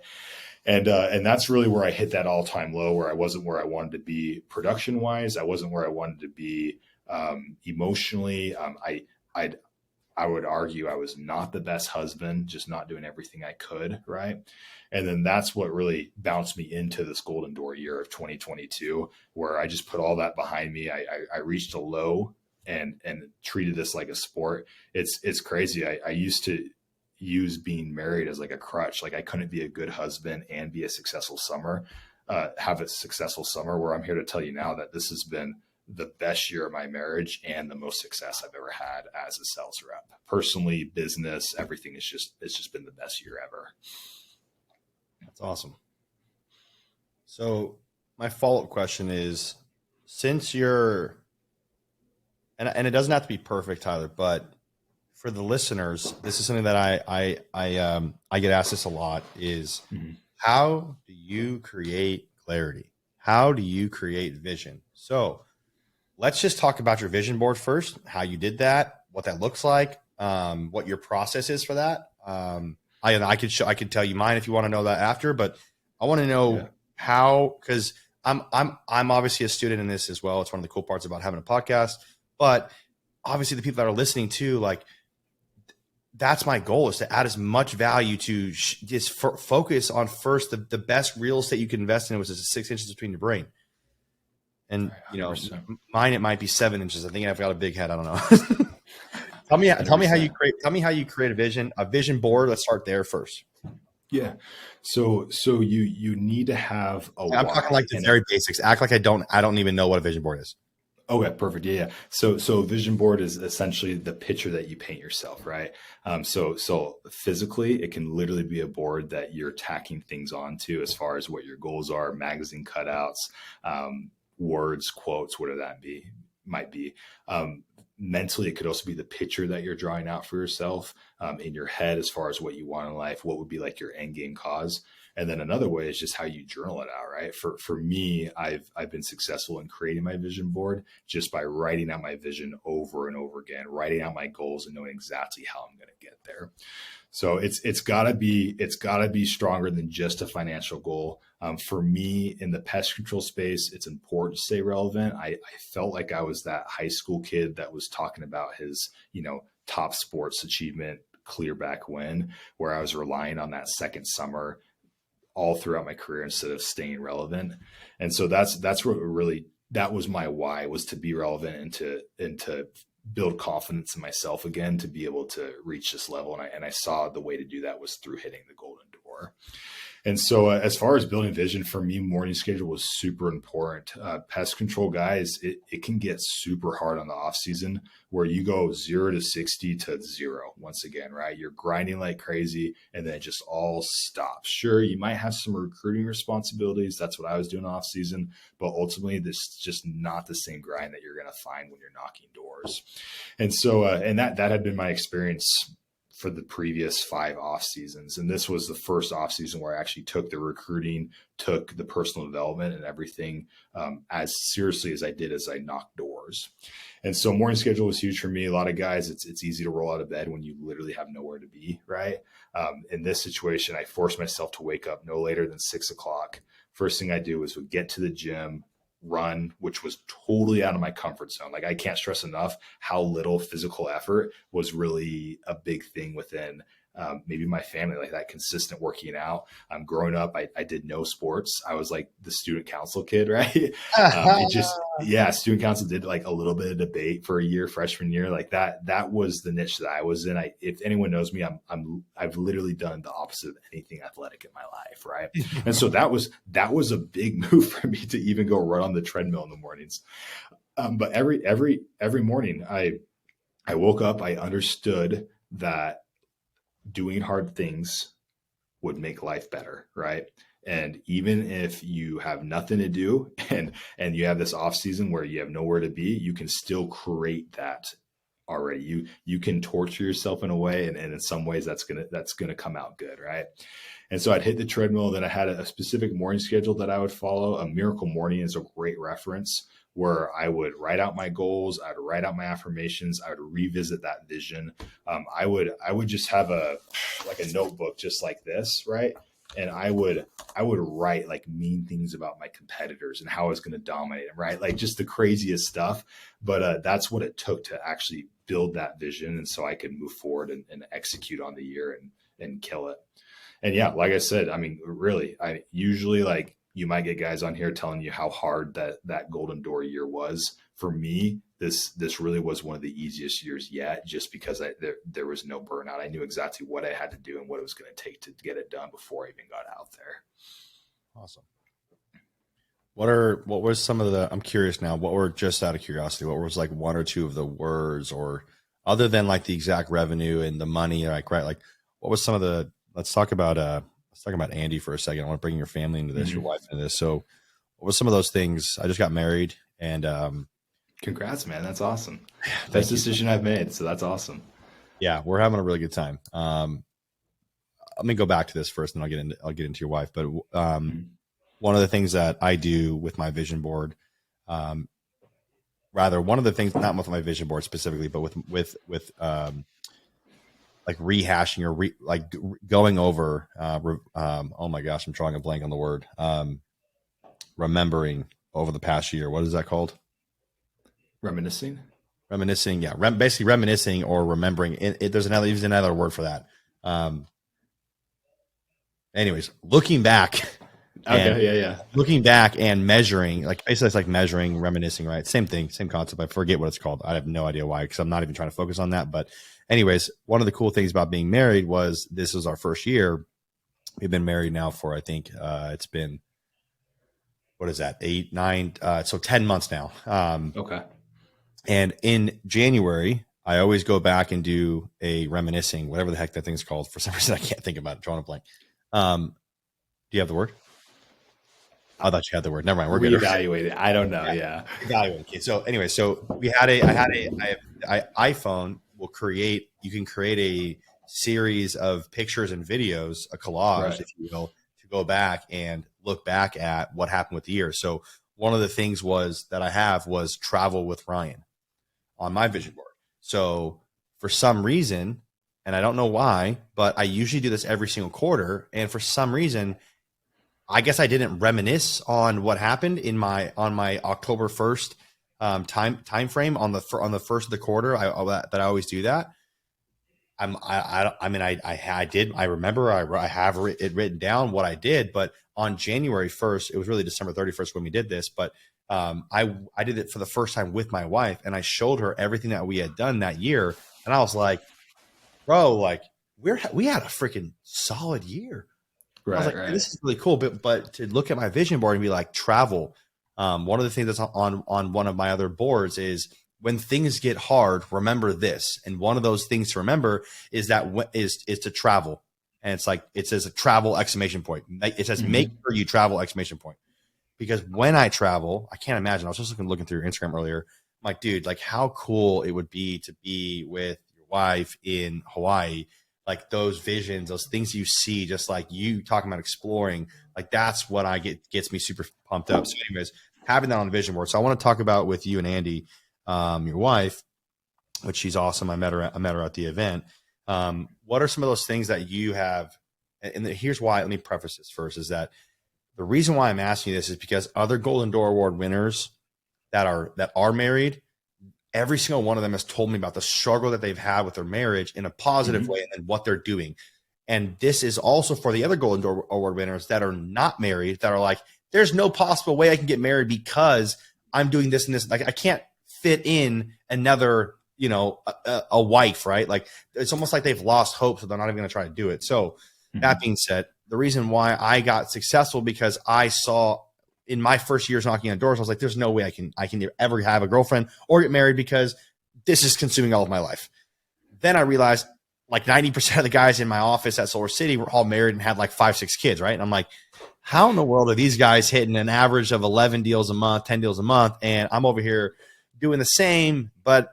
[SPEAKER 3] And that's really where I hit that all-time low, where I wasn't where I wanted to be production-wise. I wasn't where I wanted to be emotionally. I would argue I was not the best husband, just not doing everything I could, right? And then that's what really bounced me into this Golden Door year of 2022, where I just put all that behind me. I reached a low and treated this like a sport. It's crazy. I used to use being married as like a crutch. Like I couldn't be a good husband and be a successful summer. have a successful summer, where I'm here to tell you now that this has been the best year of my marriage and the most success I've ever had as a sales rep. Personally, business, everything it's just been the best year ever.
[SPEAKER 2] That's awesome. So my follow-up question is, since you're, and it doesn't have to be perfect, Tyler, but for the listeners, this is something that I get asked this a lot is, how do you create clarity? How do you create vision? So let's just talk about your vision board first, how you did that, what that looks like, what your process is for that. I could tell you mine if you want to know that after, but I want to know how, because I'm obviously a student in this as well. It's one of the cool parts about having a podcast, but obviously the people that are listening too, like, that's my goal, is to add as much value to just focus on first the best real estate you can invest in, which is 6 inches between your brain. And, you know, 100%. Mine, it might be 7 inches. I think I've got a big head. I don't know. Tell me how you create a vision board. Let's start there first.
[SPEAKER 3] Yeah. So you need to have
[SPEAKER 2] I'm talking like the very basics. Act like I don't even know what a vision board is.
[SPEAKER 3] Okay, perfect. Yeah. So vision board is essentially the picture that you paint yourself, right? So physically, it can literally be a board that you're tacking things onto as far as what your goals are, magazine cutouts, words, quotes, whatever that might be. Mentally, it could also be the picture that you're drawing out for yourself in your head as far as what you want in life, what would be like your end game cause. And then another way is just how you journal it out, right? For me, I've been successful in creating my vision board just by writing out my vision over and over again, writing out my goals and knowing exactly how I'm going to get there. So it's gotta be stronger than just a financial goal. For me, in the pest control space, it's important to stay relevant. I felt like I was that high school kid that was talking about his, top sports achievement, clear back win, where I was relying on that second summer all throughout my career instead of staying relevant. And so that's what really, that was my why, was to be relevant and to build confidence in myself again, to be able to reach this level. And I saw the way to do that was through hitting the golden door. And so as far as building vision, for me, morning schedule was super important. Pest control guys, it can get super hard on the off season, where you go 0 to 60 to 0 once again, right? You're grinding like crazy and then it just all stops. Sure, you might have some recruiting responsibilities. That's what I was doing off season, but ultimately this is just not the same grind that you're going to find when you're knocking doors. And so, and that had been my experience for the previous 5 off seasons. And this was the first off season where I actually took the recruiting, took the personal development and everything as seriously as I did as I knocked doors. And so morning schedule was huge for me. A lot of guys, it's easy to roll out of bed when you literally have nowhere to be, right? In this situation, I forced myself to wake up no later than 6 o'clock. First thing I do was get to the gym, run, which was totally out of my comfort zone. Like, I can't stress enough how little physical effort was really a big thing within maybe my family, like that consistent working out. Growing up, I did no sports. I was like the student council kid, right? Student council did like a little bit of debate for a year, freshman year, like that was the niche that I was in. If anyone knows me, I've literally done the opposite of anything athletic in my life, right? And so that was a big move for me to even go run on the treadmill in the mornings. But every morning I woke up, I understood that doing hard things would make life better, right? And even if you have nothing to do and you have this off season where you have nowhere to be, you can still create that already. You can torture yourself in a way, and in some ways that's gonna come out good, right? And so I'd hit the treadmill. Then I had a specific morning schedule that I would follow. A miracle morning is a great reference, where I would write out my goals, I would write out my affirmations, I would revisit that vision. I would just have a notebook just like this, right? And I would write like mean things about my competitors and how I was going to dominate them, right? Like just the craziest stuff. But that's what it took to actually build that vision, and so I could move forward and execute on the year and kill it. And yeah, like I said, I mean, really, I usually, like, you might get guys on here telling you how hard that golden door year was. For me, this really was one of the easiest years yet, just because there was no burnout. I knew exactly what I had to do and what it was going to take to get it done before I even got out there.
[SPEAKER 2] Awesome. What was some of the, I'm curious now, what were, just out of curiosity, what was like one or two of the words, or other than like the exact revenue and the money, like, right? Like what was some of the, let's talk about Andy for a second. I want to bring your family into this, your wife into this. So what was some of those things? I just got married, and
[SPEAKER 3] Congrats, man. That's awesome.
[SPEAKER 2] thank
[SPEAKER 3] Best
[SPEAKER 2] you.
[SPEAKER 3] decision I've made. So that's awesome.
[SPEAKER 2] Yeah, we're having a really good time. Let me go back to this first, and I'll get into your wife. But
[SPEAKER 3] Mhm.
[SPEAKER 2] one of the things that I do with my vision board, um, rather one of the things, not with my vision board specifically, but with like rehashing or going over. Oh my gosh, I'm drawing a blank on the word. Remembering over the past year. What is that called?
[SPEAKER 3] Reminiscing.
[SPEAKER 2] Reminiscing. Yeah, basically reminiscing or remembering. There's another word for that. Anyways, looking back.
[SPEAKER 3] Okay. Yeah.
[SPEAKER 2] Looking back and measuring, like basically it's like measuring, reminiscing, right? Same thing, same concept. I forget what it's called. I have no idea why, because I'm not even trying to focus on that. But anyways, one of the cool things about being married was this was our first year. We've been married now for, I think it's been, what is that, 8, 9, so 10 months now.
[SPEAKER 3] Okay.
[SPEAKER 2] And in January, I always go back and do a reminiscing, whatever the heck that thing's called. For some reason, I can't think about it. Drawing a blank. Do you have the word? I thought you had the word. Never mind. We're good.
[SPEAKER 3] Reevaluate it. I don't know. Yeah.
[SPEAKER 2] Evaluate. Okay. So anyway, so I iPhone will create, you can create a series of pictures and videos, a collage,
[SPEAKER 3] Right.
[SPEAKER 2] if you will, to go back and look back at what happened with the year. So one of the things was travel with Ryan on my vision board. So for some reason, and I don't know why, but I usually do this every single quarter. And for some reason, I guess I didn't reminisce on what happened on my October 1st time frame on the first of the quarter. I always do that. I did. I remember I have it written down what I did, but on January 1st, it was really December 31st when we did this, but I did it for the first time with my wife, and I showed her everything that we had done that year, and I was like, bro, like we had a freaking solid year. I was
[SPEAKER 3] Right.
[SPEAKER 2] like,
[SPEAKER 3] Right.
[SPEAKER 2] this is really cool. But to look at my vision board and be like, travel. One of the things that's on one of my other boards is when things get hard, remember this. And one of those things to remember is is to travel. And it's like, it says a travel exclamation point. It says, make sure you travel exclamation point. Because when I travel, I can't imagine. I was just looking through your Instagram earlier. I'm like, dude, like how cool it would be to be with your wife in Hawaii. Like those visions, those things you see, just like you talking about exploring, like that's what gets me super pumped up. So anyways, having that on the vision board. So I want to talk about with you and Andy, your wife, which she's awesome. I met her at the event. What are some of those things that you have? And here's why, let me preface this first, is that the reason why I'm asking you this is because other Golden Door Award winners that are married, every single one of them has told me about the struggle that they've had with their marriage in a positive way and what they're doing. And this is also for the other Golden Door Award winners that are not married, that are like, there's no possible way I can get married because I'm doing this and this. Like I can't fit in another, a wife, right? Like it's almost like they've lost hope. So they're not even going to try to do it. So that being said, the reason why I got successful, because I saw in my first years knocking on doors, I was like, there's no way I can ever have a girlfriend or get married because this is consuming all of my life. Then I realized like 90% of the guys in my office at Solar City were all married and had like 5, 6 kids, right? And I'm like, how in the world are these guys hitting an average of 11 deals a month, 10 deals a month? And I'm over here doing the same, but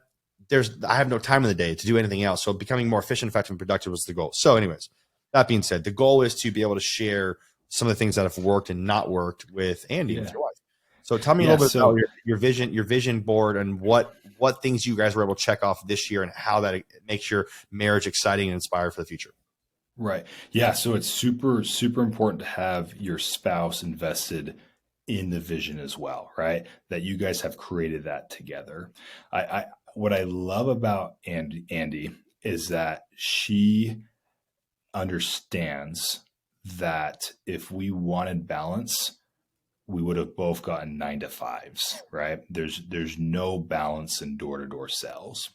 [SPEAKER 2] I have no time in the day to do anything else. So becoming more efficient, effective, and productive was the goal. So anyways, that being said, the goal is to be able to share some of the things that have worked and not worked with Andy, with your wife. So tell me a little bit about your vision board and what things you guys were able to check off this year and how that makes your marriage exciting and inspired for the future.
[SPEAKER 3] Right. Yeah. So it's super, super important to have your spouse invested in the vision as well, right? That you guys have created that together. What I love about Andy is that she understands that if we wanted balance, we would have both gotten 9 to 5s, right? There's no balance in door-to-door sales,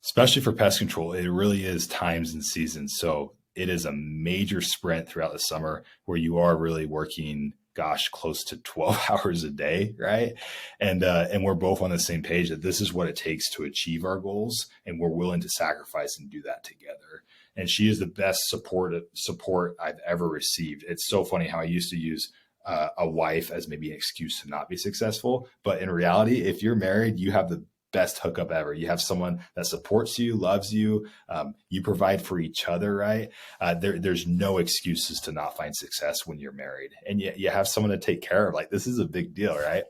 [SPEAKER 3] especially for pest control. It really is times and seasons. So it is a major sprint throughout the summer where you are really working gosh, close to 12 hours a day. Right. And we're both on the same page that this is what it takes to achieve our goals. And we're willing to sacrifice and do that together. And she is the best support I've ever received. It's so funny how I used to use a wife as maybe an excuse to not be successful. But in reality, if you're married, you have the best hookup ever. You have someone that supports you, loves you, you provide for each other, right? There's no excuses to not find success when you're married, and you have someone to take care of. Like, this is a big deal, right?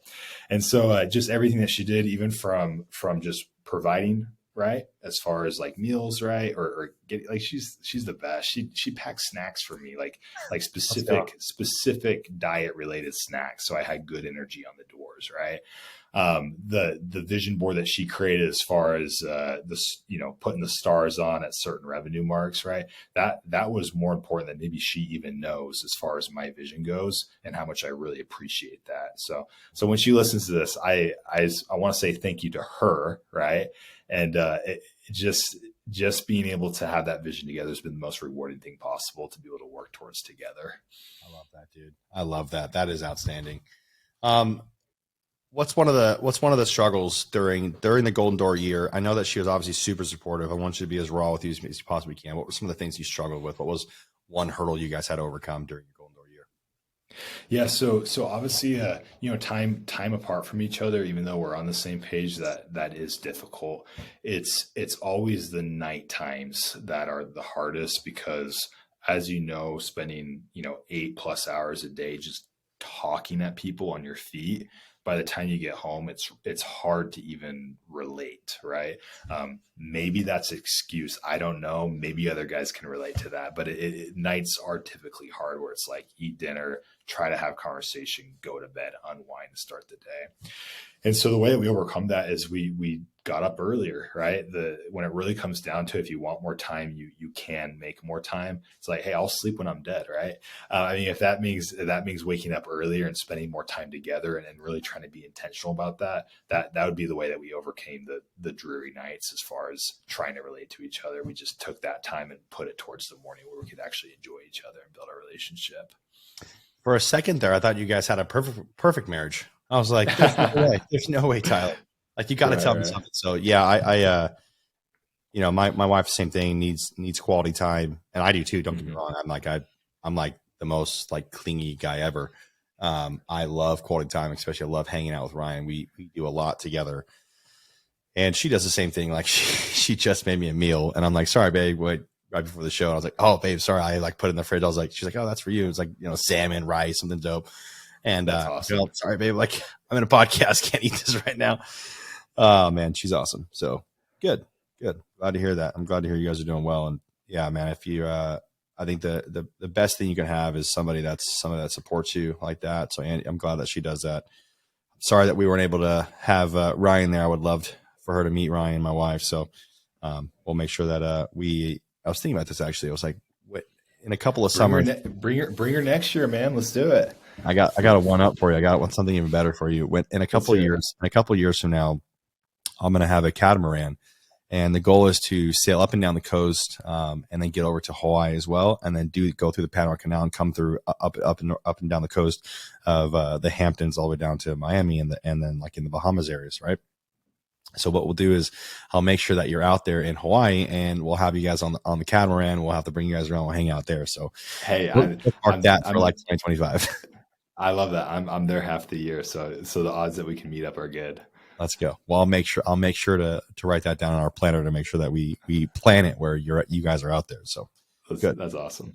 [SPEAKER 3] And so just everything that she did, even from just providing, right, as far as like meals, right, or get, like, she's the best. She packs snacks for me, like specific diet related snacks, so I had good energy on the doors, right? The vision board that she created as far as this, putting the stars on at certain revenue marks, right? That was more important than maybe she even knows as far as my vision goes, and how much I really appreciate that. So when she listens to this, I want to say thank you to her, right? And just being able to have that vision together has been the most rewarding thing possible to be able to work towards together.
[SPEAKER 2] I love that, dude. I love that. That is outstanding. What's one of the struggles during the Golden Door year? I know that she was obviously super supportive. I want you to be as raw with you as you possibly can. What were some of the things you struggled with? What was one hurdle you guys had to overcome during your Golden Door year?
[SPEAKER 3] Yeah, so obviously, time apart from each other, even though we're on the same page, that is difficult. It's always the night times that are the hardest, because, as you know, spending 8+ hours a day just talking at people on your feet, by the time you get home, it's hard to even relate, right? Maybe that's an excuse. I don't know. Maybe other guys can relate to that, but nights are typically hard, where it's like, eat dinner, try to have conversation, go to bed, unwind, and start the day. And so the way that we overcome that is we got up earlier, right? When it really comes down to, if you want more time, you can make more time. It's like, hey, I'll sleep when I'm dead, right? If that means waking up earlier and spending more time together, and really trying to be intentional about that would be the way that we overcame the dreary nights. As far as trying to relate to each other, we just took that time and put it towards the morning, where we could actually enjoy each other and build a relationship.
[SPEAKER 2] For a second there, I thought you guys had a perfect marriage. I was like, there's no way, Tyler. Like, you got to tell me something. So yeah, I my wife, same thing, needs quality time, and I do too. Don't get me wrong. I'm like the most like clingy guy ever. I love quality time, especially I love hanging out with Ryan. We do a lot together, and she does the same thing. Like, she just made me a meal, and I'm like, sorry, babe, wait. Right before the show, and I was like, "Oh, babe, sorry." I like put it in the fridge. I was like, "She's like, oh, that's for you." It's like, salmon, rice, something dope. And
[SPEAKER 3] that's awesome.
[SPEAKER 2] Sorry, babe. Like, I'm in a podcast, can't eat this right now. Oh man, she's awesome. So good. Glad to hear that. I'm glad to hear you guys are doing well. And yeah, man, if you, I think the best thing you can have is somebody that supports you like that. So I'm glad that she does that. Sorry that we weren't able to have Ryan there. I would love for her to meet Ryan, my wife. So we'll make sure that I was thinking about this actually. I was like, in a couple of summers,
[SPEAKER 3] bring her next year, man. Let's do it.
[SPEAKER 2] I got a one up for you. I got something even better for you. In a couple of years from now, I'm going to have a catamaran, and the goal is to sail up and down the coast, and then get over to Hawaii as well, and then go through the Panama Canal and come through up and down the coast of the Hamptons all the way down to Miami, and then like in the Bahamas areas, right? So what we'll do is I'll make sure that you're out there in Hawaii, and we'll have you guys on the catamaran. We'll have to bring you guys around. We'll hang out there. So
[SPEAKER 3] hey,
[SPEAKER 2] we'll park that for like 2025.
[SPEAKER 3] I love that. I'm there half the year, so the odds that we can meet up are good.
[SPEAKER 2] Let's go. Well, I'll make sure to write that down on our planner to make sure that we plan it where you guys are out there. So good.
[SPEAKER 3] That's awesome.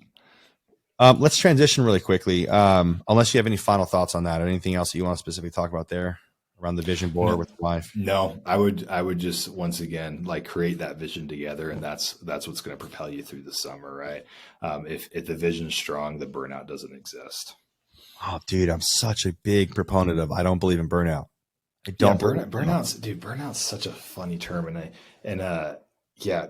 [SPEAKER 2] Let's transition really quickly. Unless you have any final thoughts on that, or anything else that you want to specifically talk about there around the vision board with the wife.
[SPEAKER 3] No, I would just, once again, like, create that vision together, and that's what's going to propel you through the summer, right? If the vision's strong, the burnout doesn't exist.
[SPEAKER 2] Oh, dude, I'm such a big proponent of, I don't believe in burnout. I don't.
[SPEAKER 3] Yeah, burnout's such a funny term, and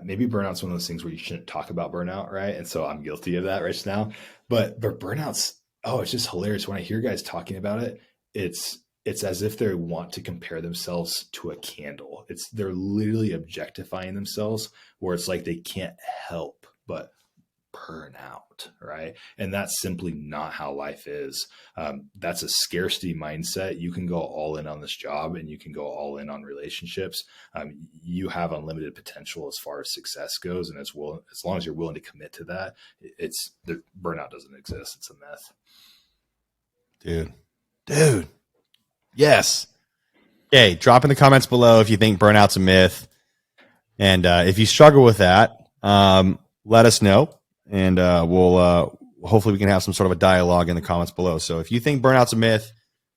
[SPEAKER 3] maybe burnout's one of those things where you shouldn't talk about burnout, right? And so I'm guilty of that right now. But burnout's, it's just hilarious when I hear guys talking about it. It's as if they want to compare themselves to a candle. They're literally objectifying themselves, where it's like they can't help but burn out, right? And that's simply not how life is. That's a scarcity mindset. You can go all in on this job and you can go all in on relationships. You have unlimited potential as far as success goes. And as long as you're willing to commit to that, the burnout doesn't exist. It's a myth.
[SPEAKER 2] Dude. Yes. Okay. Drop in the comments below if you think burnout's a myth. And if you struggle with that, let us know. And we'll hopefully we can have some sort of a dialogue in the comments below. So if you think burnout's a myth,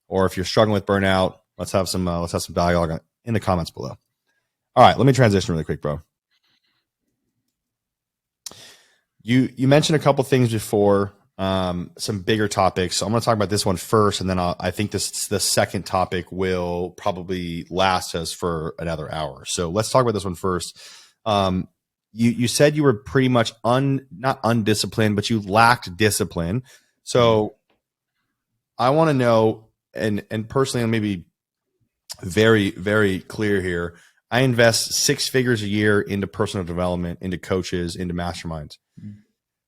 [SPEAKER 2] or if you're struggling with burnout, let's have some dialogue in the comments below. All right, let me transition really quick, bro. You mentioned a couple things before, some bigger topics. So I'm going to talk about this one first, and then I think the second topic will probably last us for another hour. So let's talk about this one first. You said you were pretty much not undisciplined, but you lacked discipline. So I want to know, and personally, I'm maybe very, very clear here. I invest 6 figures a year into personal development, into coaches, into masterminds.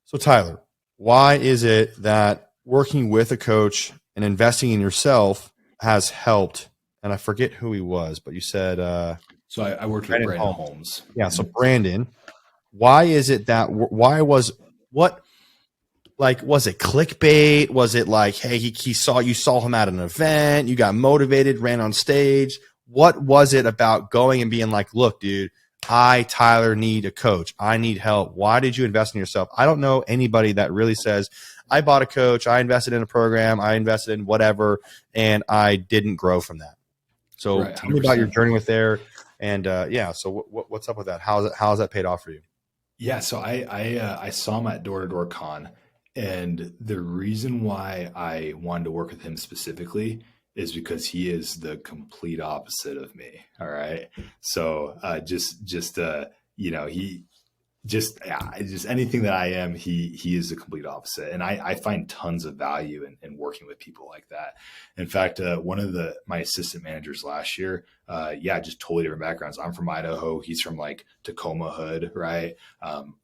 [SPEAKER 2] So Tyler, why is it that working with a coach and investing in yourself has helped? And I forget who he was, but you said,
[SPEAKER 3] so I worked with Brandon Holmes.
[SPEAKER 2] Yeah. So Brandon, why is it that, was it clickbait? Was it like, hey, you saw him at an event, you got motivated, ran on stage? What was it about going and being like, look, dude, Tyler, need a coach. I need help. Why did you invest in yourself? I don't know anybody that really says, I bought a coach, I invested in a program, I invested in whatever, and I didn't grow from that. So tell me about your journey with there. And so what's up with that? How's that paid off for you?
[SPEAKER 3] Yeah. So I saw him at Door to Door Con, and the reason why I wanted to work with him specifically is because he is the complete opposite of me. All right. So just anything that I am, he is the complete opposite. And I find tons of value in working with people like that. In fact, one of my assistant managers last year, just totally different backgrounds. I'm from Idaho. He's from like Tacoma hood. Right.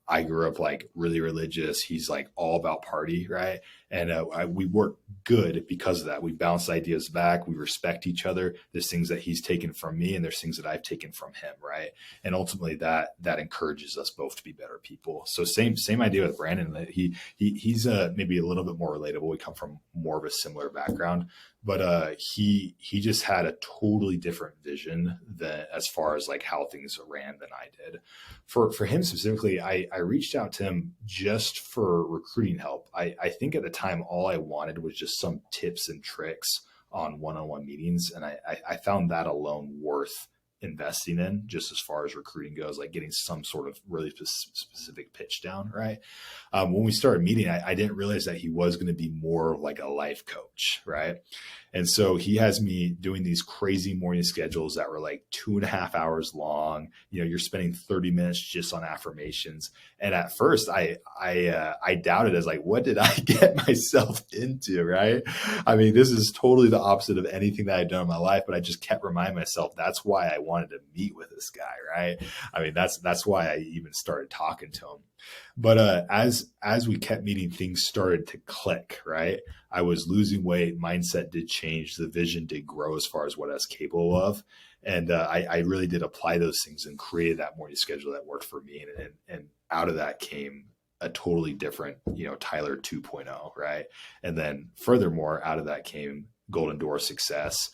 [SPEAKER 3] I grew up like really religious. He's like all about party. Right. And we work good because of that. We bounce ideas back. We respect each other. There's things that he's taken from me and there's things that I've taken from him. Right. And ultimately that encourages us both to be better people. So same idea with Brandon. He's maybe a little bit more relatable. We come from more of a similar background, but he just had a totally different vision as far as like how things ran than I did. For him specifically, I reached out to him just for recruiting help. I think at the time, all I wanted was just some tips and tricks on one-on-one meetings. And I found that alone worth investing in, just as far as recruiting goes, like getting some sort of really specific pitch down. Right. When we started meeting, I didn't realize that he was going to be more like a life coach. Right. And so he has me doing these crazy morning schedules that were like 2.5 hours long. You're spending 30 minutes just on affirmations. And at first I doubted, as like, what did I get myself into? Right. I mean, this is totally the opposite of anything that I've done in my life, but I just kept reminding myself that's why I wanted to meet with this guy. Right. I mean, that's why I even started talking to him. But as we kept meeting, things started to click, right? I was losing weight, mindset did change, the vision did grow as far as what I was capable of. And I really did apply those things and created that morning schedule that worked for me. And out of that came a totally different, Tyler 2.0, right? And then furthermore, out of that came Golden Door success,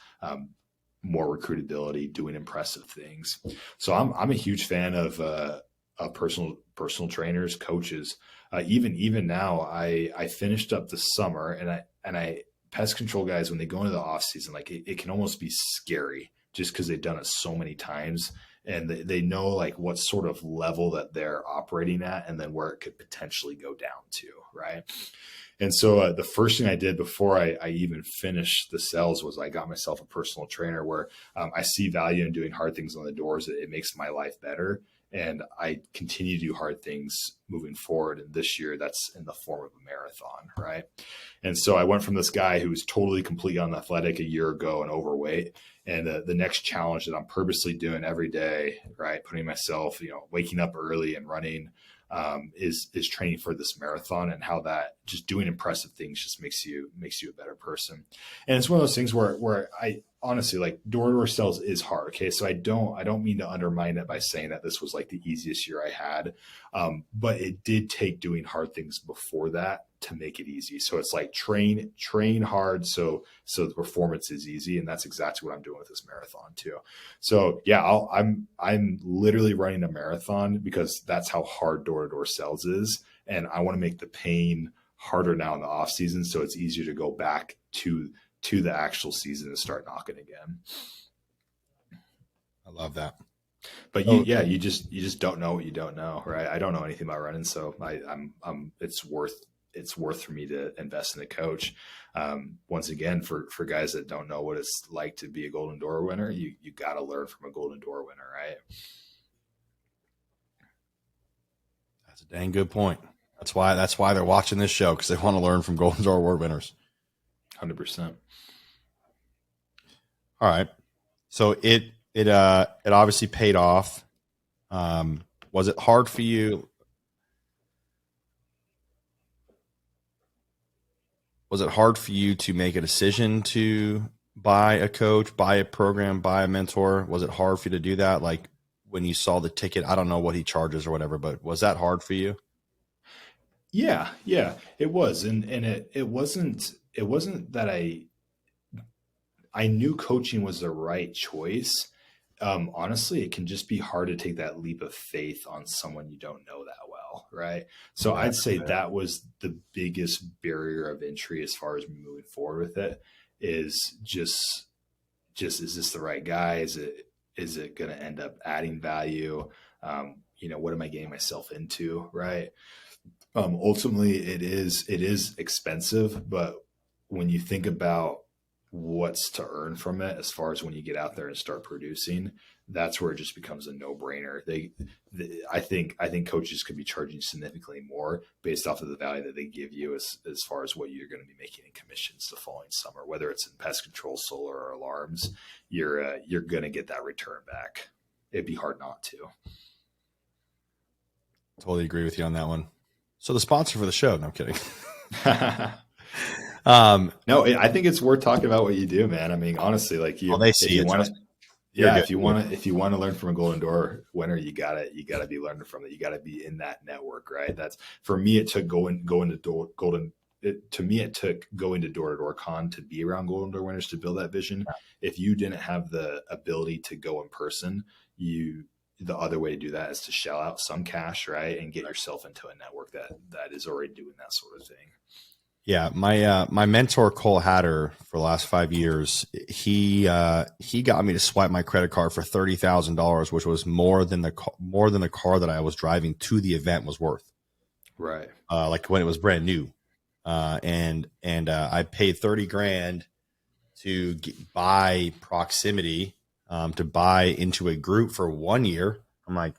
[SPEAKER 3] more recruitability, doing impressive things. So I'm a huge fan of personal trainers, coaches. Even now, I finished up the summer, and I pest control guys, when they go into the off season, like it can almost be scary just because they've done it so many times, and they know like what sort of level that they're operating at, and then where it could potentially go down to, right? And so the first thing I did before I even finished the sales was I got myself a personal trainer where I see value in doing hard things on the doors. It makes my life better. And I continue to do hard things moving forward. And this year, that's in the form of a marathon, right? And so I went from this guy who was totally completely unathletic a year ago and overweight. And the next challenge that I'm purposely doing every day, right? Putting myself, waking up early and running is training for this marathon, and how that just doing impressive things just makes you a better person. And it's one of those things where I honestly, like, door-to-door sales is hard. Okay. So I don't mean to undermine it by saying that this was like the easiest year I had. But it did take doing hard things before that to make it easy. So it's like train hard. So the performance is easy. And that's exactly what I'm doing with this marathon too. So yeah, I'm literally running a marathon because that's how hard door-to-door sales is. And I want to make the pain harder now in the off season. So it's easier to go back to the actual season and start knocking again.
[SPEAKER 2] I love that.
[SPEAKER 3] But you just don't know what you don't know, right? I don't know anything about running, so it's worth for me to invest in a coach. Once again, for guys that don't know what it's like to be a Golden Door winner, you got to learn from a Golden Door winner, right?
[SPEAKER 2] That's a dang good point. That's why they're watching this show, because they want to learn from Golden Door Award winners.
[SPEAKER 3] 100%.
[SPEAKER 2] All right. So it obviously paid off. Was it hard for you? Was it hard for you to make a decision to buy a coach, buy a program, buy a mentor? Was it hard for you to do that? Like when you saw the ticket, I don't know what he charges or whatever, but was that hard for you?
[SPEAKER 3] Yeah, it was. And it wasn't that I knew coaching was the right choice. Honestly, it can just be hard to take that leap of faith on someone you don't know that well, right? So I'd say that was the biggest barrier of entry as far as moving forward with it, is just is this the right guy? Is it going to end up adding value? What am I getting myself into, right? Ultimately, it is expensive, but when you think about what's to earn from it, as far as when you get out there and start producing, that's where it just becomes a no-brainer. I think coaches could be charging significantly more based off of the value that they give you as far as what you're going to be making in commissions the following summer, whether it's in pest control, solar, or alarms. You're going to get that return back. It'd be hard not to.
[SPEAKER 2] Totally agree with you on that one. So the sponsor for the show, no, I'm kidding.
[SPEAKER 3] No, I think it's worth talking about what you do, man. I mean, honestly, like if you want to learn from a Golden Door winner, you gotta be learning from it. You gotta be in that network, right? That's, for me, it took going to Door-to-Door Con to be around Golden Door winners to build that vision. If you didn't have the ability to go in person, the other way to do that is to shell out some cash, right, and get yourself into a network that is already doing that sort of thing.
[SPEAKER 2] Yeah, my mentor Cole Hatter for the last 5 years, he got me to swipe my credit card for $30,000, which was more than the car that I was driving to the event was worth.
[SPEAKER 3] Right.
[SPEAKER 2] Like when it was brand new, and I paid $30,000 to buy proximity, to buy into a group for 1 year. I'm like,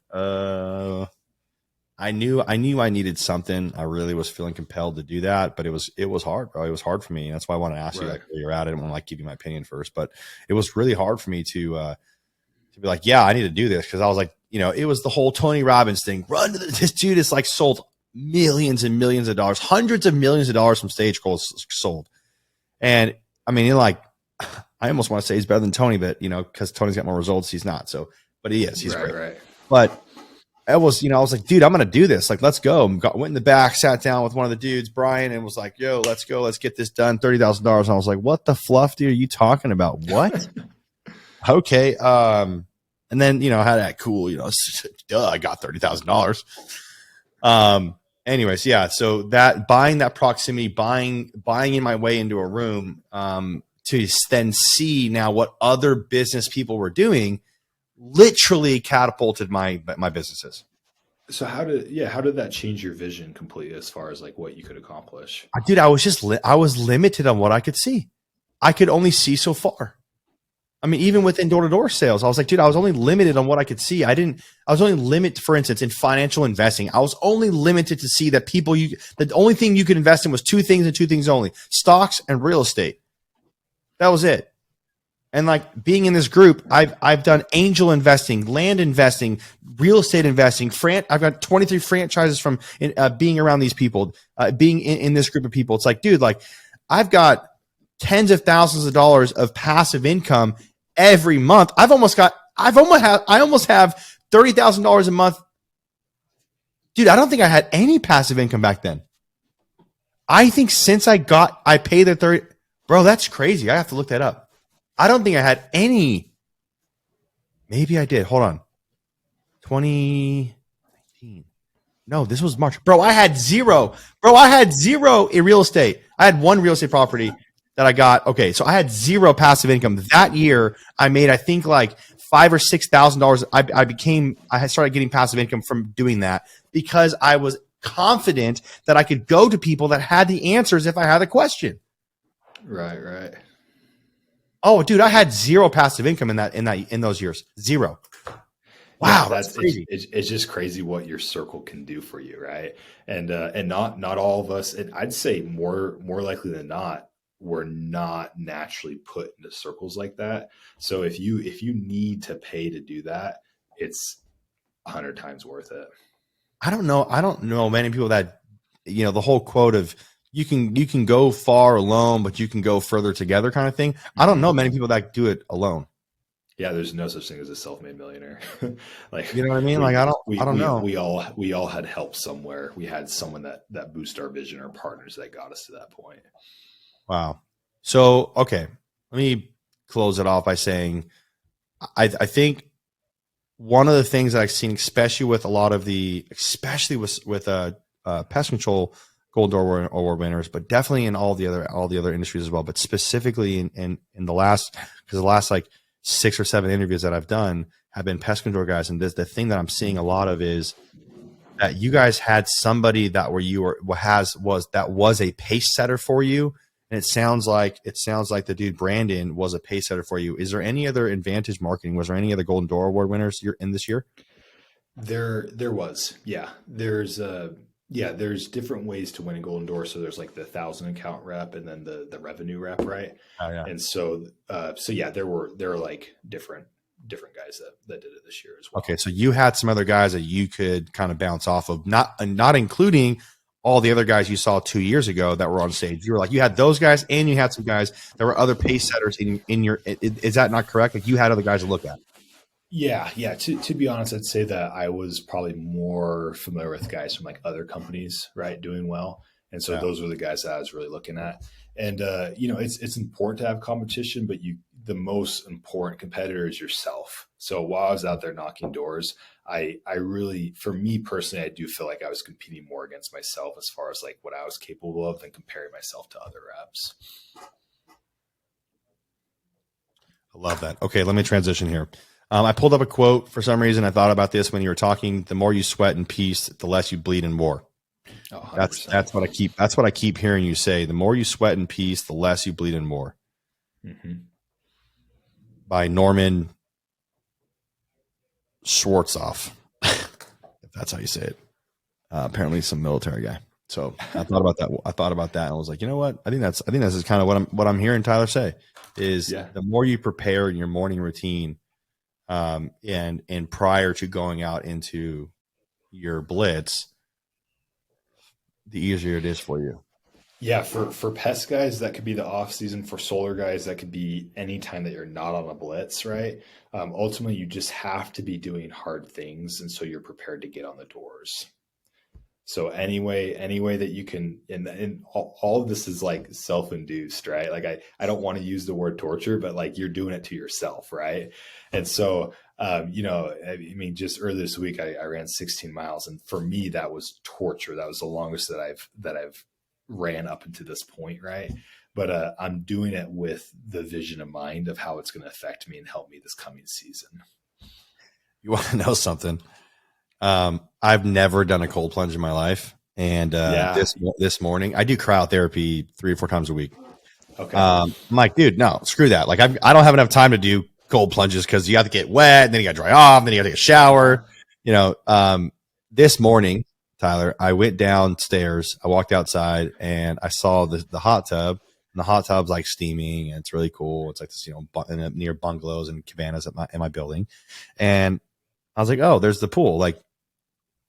[SPEAKER 2] I knew I needed something. I really was feeling compelled to do that, but it was hard, bro. It was hard for me. That's why I wanted to ask you like where you're at. I didn't want to like give you my opinion first, but it was really hard for me to be like, yeah, I need to do this. Cause I was like, it was the whole Tony Robbins thing. This dude is like sold millions and millions of dollars, hundreds of millions of dollars from stage goals sold. And I mean, I almost want to say he's better than Tony, but cause Tony's got more results. He's not. So, but he is, he's great. Right. But I was like, dude, I'm going to do this. Like, let's go. Went in the back, sat down with one of the dudes, Brian, and was like, yo, let's go. Let's get this done. $30,000. And I was like, what the fluff, dude, are you talking about? What? Okay. And then, I had that cool, duh, I got $30,000. Anyways. Yeah. So buying that proximity, buying in my way into a room, to then see now what other business people were doing, literally catapulted my businesses.
[SPEAKER 3] So how did that change your vision completely as far as like what you could accomplish?
[SPEAKER 2] Dude, I was limited on what I could see. I could only see so far. I mean, even within door-to-door sales, I was like, dude, I was only limited on what I could see. I was only limited, for instance, in financial investing. I was only limited to see that the only thing you could invest in was two things and two things only: stocks and real estate. That was it. And like being in this group, I've done angel investing, land investing, real estate investing. I've got 23 franchises from being around these people, being in this group of people. It's like, dude, like I've got tens of thousands of dollars of passive income every month. I almost have $30,000 a month. Dude, I don't think I had any passive income back then. I think since I paid the 30, bro, that's crazy. I have to look that up. I don't think I had any. Maybe I did. Hold on. 2019. No, this was March. Bro, I had zero. Bro, I had zero in real estate. I had one real estate property that I got. Okay, so I had zero passive income. That year, I made, I think, like $5,000 or $6,000. I started getting passive income from doing that because I was confident that I could go to people that had the answers if I had a question.
[SPEAKER 3] Right.
[SPEAKER 2] Oh, dude, I had zero passive income in those years. Zero. Wow,
[SPEAKER 3] that's crazy. It's just crazy what your circle can do for you, right? And not all of us, and I'd say more likely than not, we're not naturally put into circles like that. So if you need to pay to do that, it's 100 times worth it.
[SPEAKER 2] I don't know many people that, the whole quote of you can go far alone, but you can go further together kind of thing. I don't know many people that do it alone.
[SPEAKER 3] Yeah, there's no such thing as a self-made millionaire. Like,
[SPEAKER 2] you know what I mean? I don't know.
[SPEAKER 3] We all had help somewhere. We had someone that boosted our vision, or partners that got us to that point.
[SPEAKER 2] Wow. So, okay, let me close it off by saying, I think one of the things that I've seen, especially with pest control Gold Door Award winners, but definitely in all the other industries as well, but specifically in the last like 6 or 7 interviews that I've done have been pest control guys. And the thing that I'm seeing a lot of is that you guys had somebody that was a pace setter for you. And it sounds like the dude Brandon was a pace setter for you. Is there any other Advantage Marketing? Was there any other Golden Door Award winners in this year?
[SPEAKER 3] There was, yeah. There's different ways to win a Golden Door. So there's like the 1,000 account rep and then the revenue rep, right? Oh yeah. And so yeah, there were like different guys that did it this year as well. Okay,
[SPEAKER 2] so you had some other guys that you could kind of bounce off of, not including all the other guys you saw 2 years ago that were on stage. You had those guys, and you had some guys that were other pace setters in your. Is that not correct? Like you had other guys to look at.
[SPEAKER 3] Yeah. To be honest, I'd say that I was probably more familiar with guys from like other companies, right, doing well, and so those were the guys that I was really looking at. And it's important to have competition, but the most important competitor is yourself. So while I was out there knocking doors, I really, for me personally, I do feel like I was competing more against myself as far as like what I was capable of than comparing myself to other reps.
[SPEAKER 2] I love that. Okay, let me transition here. I pulled up a quote for some reason. I thought about this when you were talking. The more you sweat in peace, the less you bleed in war. Oh, that's what I keep hearing you say. The more you sweat in peace, the less you bleed in war. Mm-hmm. By Norman Schwarzkopf, if that's how you say it. Apparently some military guy. So I thought about that. And I was like, you know what? I think this is kind of what I'm hearing Tyler say is the more you prepare in your morning routine, and prior to going out into your blitz, the easier it is for you.
[SPEAKER 3] Yeah. For pest guys, that could be the off season. For solar guys, that could be any time that you're not on a blitz, right? Ultimately you just have to be doing hard things. And so you're prepared to get on the doors. So any way that you can, and all of this is like self-induced, right? Like I don't want to use the word torture, but like you're doing it to yourself, right? And so, just earlier this week, I ran 16 miles, and for me, that was torture. That was the longest that I've ran up until this point, right? But I'm doing it with the vision in mind of how it's going to affect me and help me this coming season.
[SPEAKER 2] You want to know something? I've never done a cold plunge in my life. And this morning I do cryotherapy 3 or 4 times a week. Okay. I'm like, dude, no, screw that. Like I don't have enough time to do cold plunges because you have to get wet and then you got to dry off and then you got to take a shower. This morning, Tyler, I went downstairs, I walked outside and I saw the hot tub And the hot tub's like steaming, and it's really cool. It's like this, near bungalows and cabanas in my building. And I was like, oh, there's the pool. Like,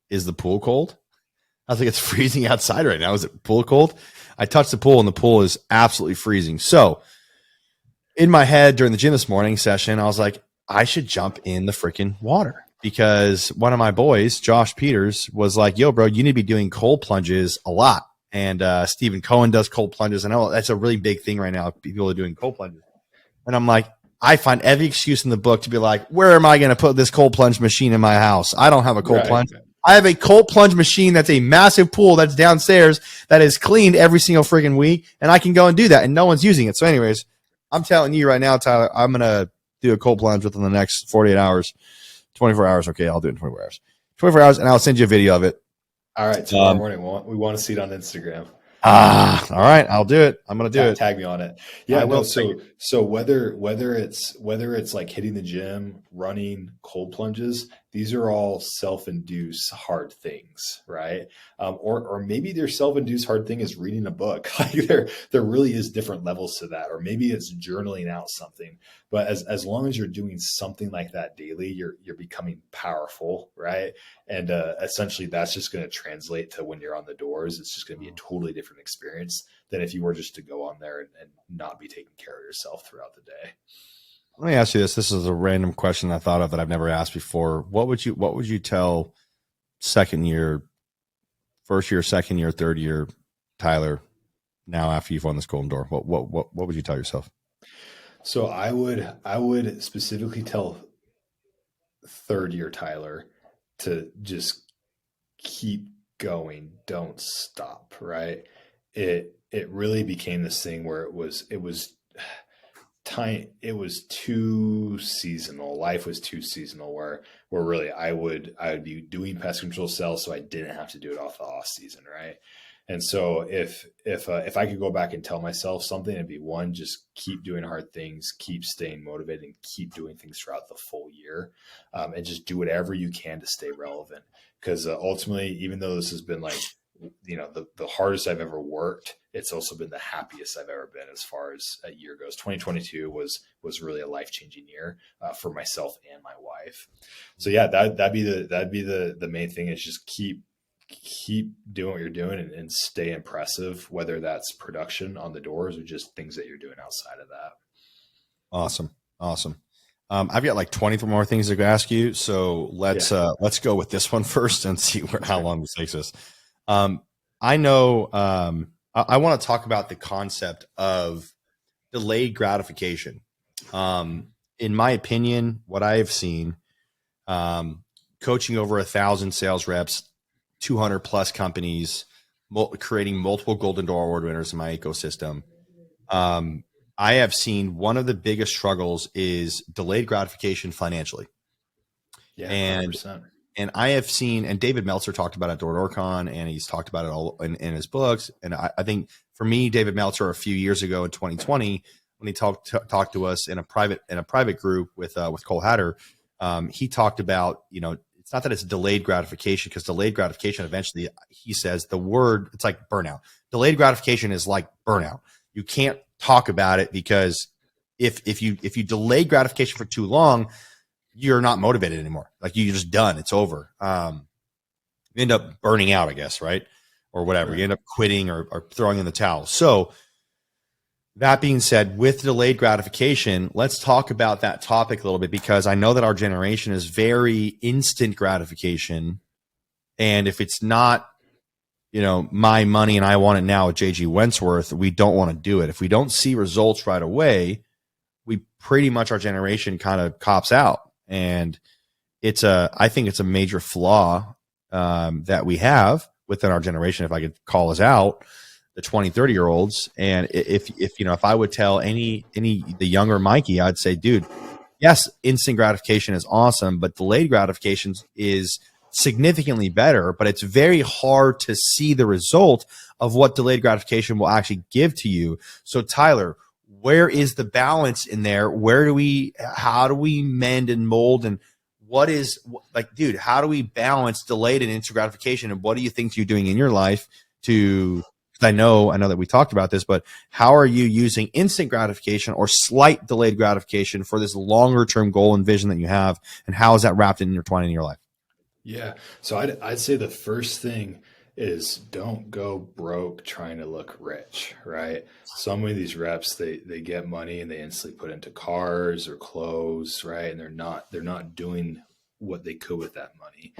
[SPEAKER 2] is the pool cold? I was like, it's freezing outside right now. Is it pool cold? I touched the pool, and the pool is absolutely freezing. So in my head during the gym this morning session, I was like, I should jump in the freaking water, because one of my boys, Josh Peters, was like, yo, bro, you need to be doing cold plunges a lot. And Stephen Cohen does cold plunges. I know that's a really big thing right now. People are doing cold plunges. And I'm like, I find every excuse in the book to be like, where am I going to put this cold plunge machine in my house? I don't have a cold plunge. I have a cold plunge machine that's a massive pool that's downstairs that is cleaned every single freaking week, and I can go and do that, and no one's using it. So anyways, I'm telling you right now, Tyler, I'm going to do a cold plunge within the next 48 hours, 24 hours. Okay, I'll do it in 24 hours. 24 hours, and I'll send you a video of it.
[SPEAKER 3] All right, tomorrow morning. We want to see it on Instagram.
[SPEAKER 2] All right, I'll do it. I'm gonna do it.
[SPEAKER 3] Tag me on it. Yeah, no. So whether it's like hitting the gym, running, cold plunges, these are all self-induced hard things, right? Or maybe their self-induced hard thing is reading a book. Like there really is different levels to that, or maybe it's journaling out something. But as long as you're doing something like that daily, you're becoming powerful, right? And essentially, that's just going to translate to when you're on the doors. It's just going to be a totally different experience than if you were just to go on there and not be taking care of yourself throughout the day.
[SPEAKER 2] Let me ask you this. This is a random question I thought of that I've never asked before. What would you tell second year, first year, second year, third year, Tyler, now after you've won this Golden Door? What would you tell yourself?
[SPEAKER 3] So I would specifically tell third year Tyler to just keep going, don't stop, right? It really became this thing where it was time. It was too seasonal. Life was too seasonal where really I would be doing pest control sales, so I didn't have to do it off the off season, right? And so if I could go back and tell myself something, it'd be one, just keep doing hard things, keep staying motivated, and keep doing things throughout the full year, and just do whatever you can to stay relevant. Because ultimately, even though this has been like, the hardest I've ever worked, it's also been the happiest I've ever been as far as a year goes. 2022 was really a life-changing year for myself and my wife. So yeah, that'd be the main thing, is just keep doing what you're doing and stay impressive, whether that's production on the doors or just things that you're doing outside of that. Awesome.
[SPEAKER 2] I've got like 23 more things to ask you. So let's go with this one first and see how long this takes us. I know, I want to talk about the concept of delayed gratification. In my opinion, what I have seen, coaching over 1,000 sales reps, 200 plus companies, creating multiple Golden Door Award winners in my ecosystem. I have seen one of the biggest struggles is delayed gratification financially.
[SPEAKER 3] Yeah,
[SPEAKER 2] and
[SPEAKER 3] 100%.
[SPEAKER 2] And I have seen, and David Meltzer talked about it at DoorCon, and he's talked about it all in his books. And I think for me, David Meltzer, a few years ago in 2020, when he talked to us in a private group with Cole Hatter, he talked about, it's not that it's delayed gratification, because delayed gratification, eventually, he says it's like burnout. Delayed gratification is like burnout. You can't talk about it, because if you delay gratification for too long, you're not motivated anymore. Like, you're just done. It's over. You end up burning out, I guess, right? Or whatever. Right. You end up quitting or throwing in the towel. So that being said, with delayed gratification, let's talk about that topic a little bit, because I know that our generation is very instant gratification. And if it's not, my money and I want it now with JG Wentworth, we don't want to do it. If we don't see results right away, we pretty much, our generation kind of cops out. And I think it's a major flaw that we have within our generation. If I could call us out, the 20, 30-year-olds. And if I would tell the younger Mikey, I'd say, dude, yes, instant gratification is awesome, but delayed gratification is significantly better, but it's very hard to see the result of what delayed gratification will actually give to you. So Tyler, where is the balance in there? How do we mend and mold? And what is, like, dude, how do we balance delayed and instant gratification? And what do you think you're doing in your life to Because I know that we talked about this, but how are you using instant gratification or slight delayed gratification for this longer term goal and vision that you have? And how is that wrapped in intertwined in your life?
[SPEAKER 3] Yeah. So I'd say the first thing is don't go broke trying to look rich, right? Some of these reps, they get money and they instantly put into cars or clothes, right? And they're not doing what they could with that money.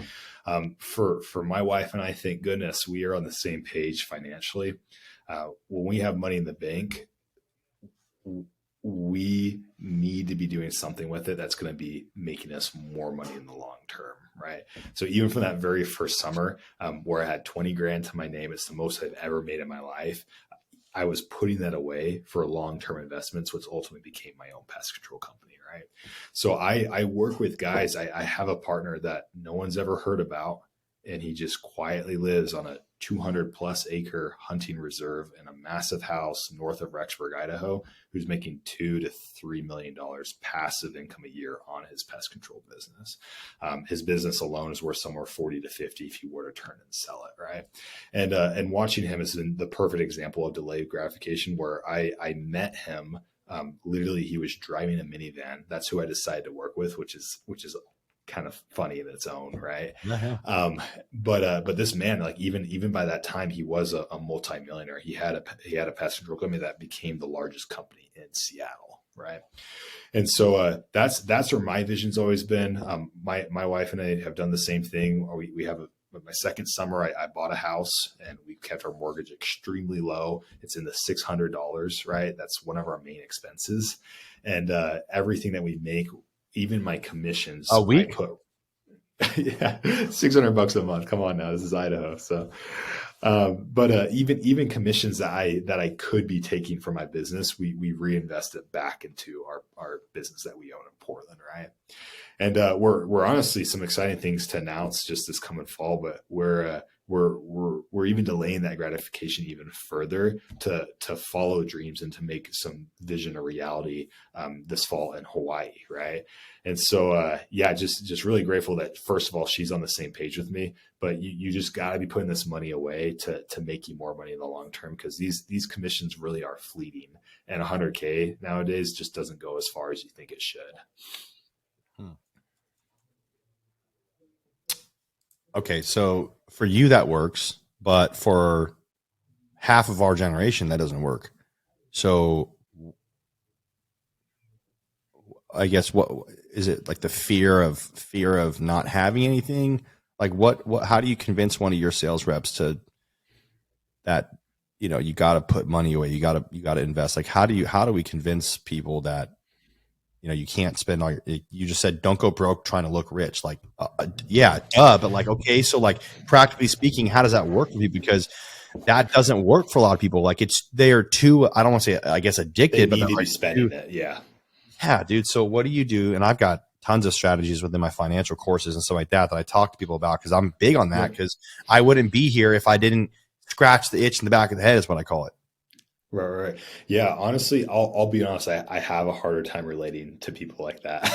[SPEAKER 3] For my wife and I, thank goodness we are on the same page financially. When we have money in the bank, we need to be doing something with it that's going to be making us more money in the long term, right? So even from that very first summer, where I had 20 grand to my name, it's the most I've ever made in my life. I was putting that away for long-term investments, which ultimately became my own pest control company, right? So I work with guys. I have a partner that no one's ever heard about, and he just quietly lives on a 200 plus acre hunting reserve in a massive house north of Rexburg, Idaho, who's making $2 to $3 million passive income a year on his pest control business. His business alone is worth somewhere 40 to 50 if you were to turn and sell it, right? And watching him has been the perfect example of delayed gratification, where I met him. Literally, he was driving a minivan. That's who I decided to work with, which is kind of funny in its own right.
[SPEAKER 2] Uh-huh.
[SPEAKER 3] But this man, like even by that time, he was a multimillionaire. He had a pest control company that became the largest company in Seattle, right? And so that's where my vision's always been. My wife and I have done the same thing. We have my second summer, I bought a house and we kept our mortgage extremely low. It's in the $600, right? That's one of our main expenses, and everything that we make, even my commissions,
[SPEAKER 2] A week?
[SPEAKER 3] I put, yeah, $600 a month. Come on now, this is Idaho. So, but even commissions that I could be taking from my business, we reinvest it back into our business that we own in Portland, right? And we're honestly some exciting things to announce just this coming fall, but we're even delaying that gratification even further to follow dreams and to make some vision a reality this fall in Hawaii, right? And so yeah, just really grateful that first of all she's on the same page with me, but you just got to be putting this money away to make you more money in the long term, because these commissions really are fleeting, and 100K nowadays just doesn't go as far as you think it should.
[SPEAKER 2] Okay, so for you that works, but for half of our generation that doesn't work. So I guess what is it, like the fear of not having anything? Like what how do you convince one of your sales reps to that, you got to put money away, you got to invest? Like how do we convince people that you can't spend all you just said, don't go broke trying to look rich. Like, yeah, duh. But like, okay, so like practically speaking, how does that work for you? Because that doesn't work for a lot of people. Like they are too, I don't want to say, I guess, addicted,
[SPEAKER 3] They need
[SPEAKER 2] but
[SPEAKER 3] to
[SPEAKER 2] like
[SPEAKER 3] be spending it. Yeah.
[SPEAKER 2] Yeah, dude. So what do you do? And I've got tons of strategies within my financial courses and stuff like that I talk to people about, because I'm big on that, because I wouldn't be here if I didn't scratch the itch in the back of the head is what I call it.
[SPEAKER 3] Right. Yeah. Honestly, I'll be honest. I have a harder time relating to people like that.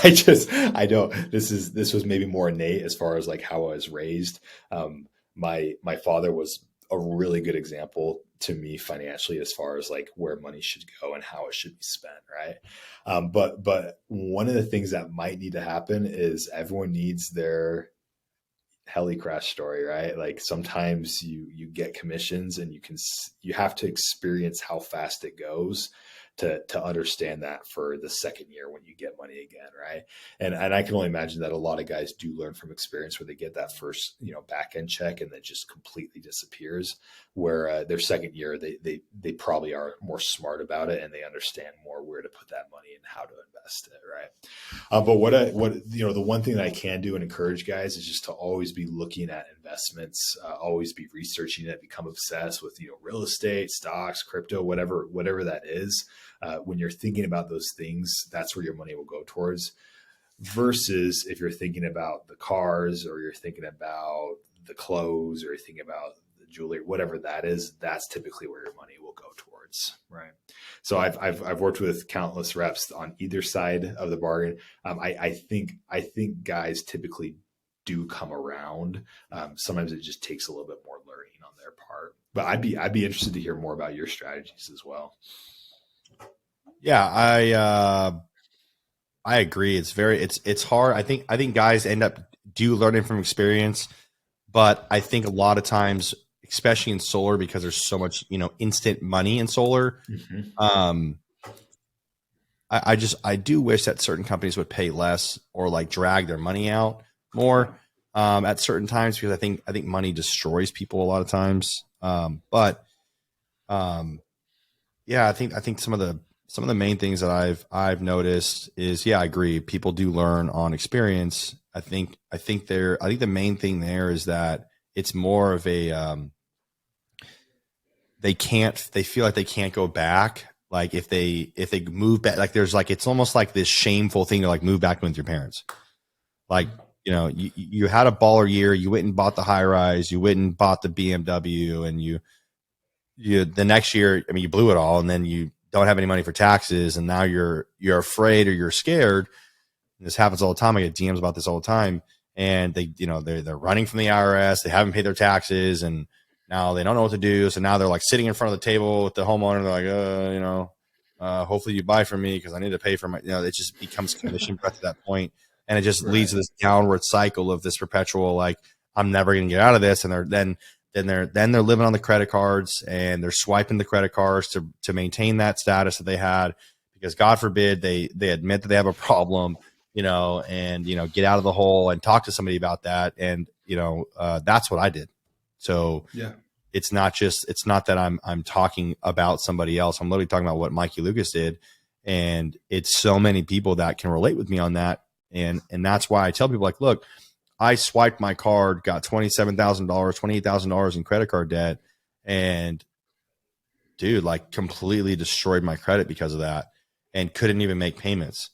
[SPEAKER 3] I don't, this was maybe more innate as far as like how I was raised. My father was a really good example to me financially as far as like where money should go and how it should be spent. Right. But one of the things that might need to happen is everyone needs their heli crash story, right? Like sometimes you get commissions and you have to experience how fast it goes to understand that for the second year when you get money again, right? And I can only imagine that a lot of guys do learn from experience, where they get that first back end check and then just completely disappears. Where their second year they probably are more smart about it and they understand more where to put that money and how to invest it, right? But what the one thing that I can do and encourage guys is just to always be looking at investments, always be researching it, become obsessed with real estate, stocks, crypto, whatever that is. When you're thinking about those things, that's where your money will go towards. Versus if you're thinking about the cars, or you're thinking about the clothes, or you're thinking about the jewelry, whatever that is, that's typically where your money will go towards, right? So I've worked with countless reps on either side of the bargain. I think guys typically do come around. Sometimes it just takes a little bit more learning on their part. But I'd be interested to hear more about your strategies as well.
[SPEAKER 2] Yeah, I agree. It's hard. I think guys end up learning from experience, but I think a lot of times, especially in solar, because there's so much, instant money in solar.
[SPEAKER 3] Mm-hmm.
[SPEAKER 2] I do wish that certain companies would pay less or like drag their money out more at certain times, because I think money destroys people a lot of times. Yeah, I think some of the main things that I've noticed is, I agree. People do learn on experience. I think the main thing there is that it's more of a they feel like they can't go back. Like if they move back, like there's like, it's almost like this shameful thing to like move back with your parents. Like, you had a baller year, you went and bought the high rise, you went and bought the BMW, and you the next year, I mean, you blew it all, and then you don't have any money for taxes, and now you're afraid or you're scared. And this happens all the time. I get DMs about this all the time, and they're running from the IRS. They haven't paid their taxes, and now they don't know what to do. So now they're like sitting in front of the table with the homeowner. They're like, hopefully you buy from me because I need to pay for my. It just becomes commission breath at that point, and it just leads to this downward cycle of this perpetual like, I'm never going to get out of this, and they're living on the credit cards, and they're swiping the credit cards to maintain that status that they had, because God forbid they admit that they have a problem, and get out of the hole and talk to somebody about that. And that's what I did. So it's not that I'm talking about somebody else. I'm literally talking about what Mikey Lucas did, and it's so many people that can relate with me on that. And that's why I tell people, like, look, I swiped my card, got $27,000, $28,000 in credit card debt, and dude, like completely destroyed my credit because of that, and couldn't even make payments.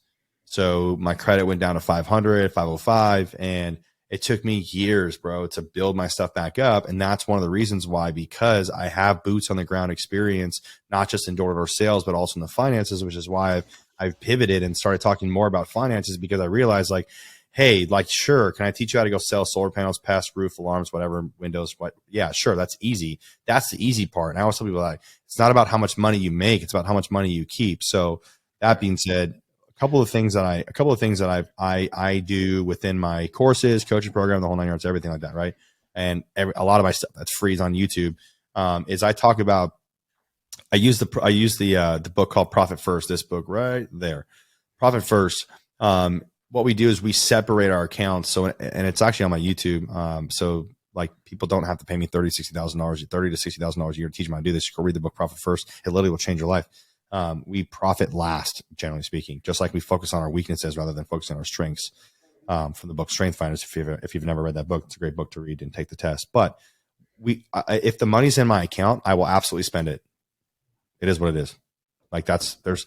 [SPEAKER 2] So my credit went down to 500, 505, and it took me years, bro, to build my stuff back up. And that's one of the reasons why, because I have boots on the ground experience, not just in door-to-door sales, but also in the finances, which is why I've pivoted and started talking more about finances, because I realized, like, hey, like, sure, can I teach you how to go sell solar panels, past roof, alarms, whatever, windows, what? Yeah, sure, that's easy. That's the easy part. And I always tell people, like, it's not about how much money you make, it's about how much money you keep. So that being said, a couple of things that I do within my courses, coaching program, the whole 9 yards, everything like that, right? And a lot of my stuff that's free is on YouTube. Is I talk about, I use the book called Profit First. This book right there, Profit First. What we do is we separate our accounts. So, and it's actually on my YouTube. So like, people don't have to pay me $30,000 to $60,000 a year to teach them how to do this. Go read the book Profit First. It literally will change your life. We profit last, generally speaking, just like we focus on our weaknesses rather than focus on our strengths. From the book Strength Finders. If you've never read that book, it's a great book to read and take the test. But if the money's in my account, I will absolutely spend it. It is what it is. Like, there's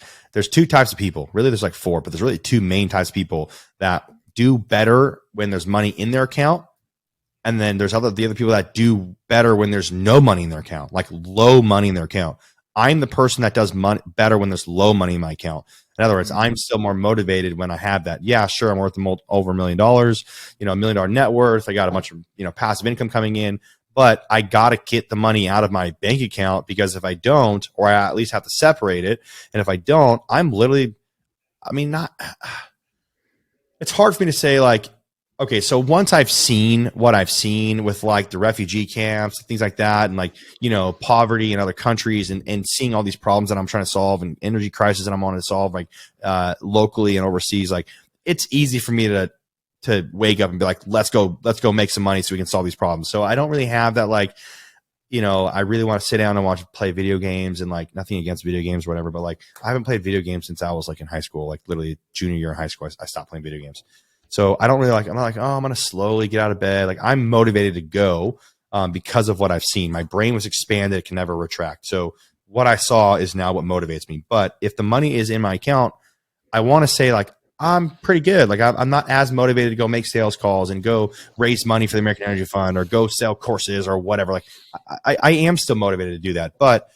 [SPEAKER 2] two types of people. Really, there's like four, but there's really two main types of people that do better when there's money in their account. And then there's the other people that do better when there's no money in their account, like low money in their account. I'm the person that does better when there's low money in my account. In other words, I'm still more motivated when I have that. Yeah, sure, I'm worth over $1 million, $1 million net worth. I got a bunch of passive income coming in, but I got to get the money out of my bank account, because if I don't, or I at least have to separate it, and if I don't, I'm literally, it's hard for me to say, like, okay, so once I've seen what I've seen with like the refugee camps and things like that, and like, poverty in other countries, and seeing all these problems that I'm trying to solve, and energy crisis that I'm wanting to solve, like locally and overseas, like, it's easy for me to wake up and be like, let's go make some money so we can solve these problems. So I don't really have that, like, I really want to sit down and play video games, and like, nothing against video games or whatever, but like, I haven't played video games since I was like in high school, like literally junior year in high school, I stopped playing video games. So I don't really I'm not like, oh, I'm going to slowly get out of bed. Like, I'm motivated to go because of what I've seen. My brain was expanded. It can never retract. So what I saw is now what motivates me. But if the money is in my account, I want to say, like, I'm pretty good. Like, I'm not as motivated to go make sales calls and go raise money for the American Energy Fund or go sell courses or whatever. Like, I am still motivated to do that. But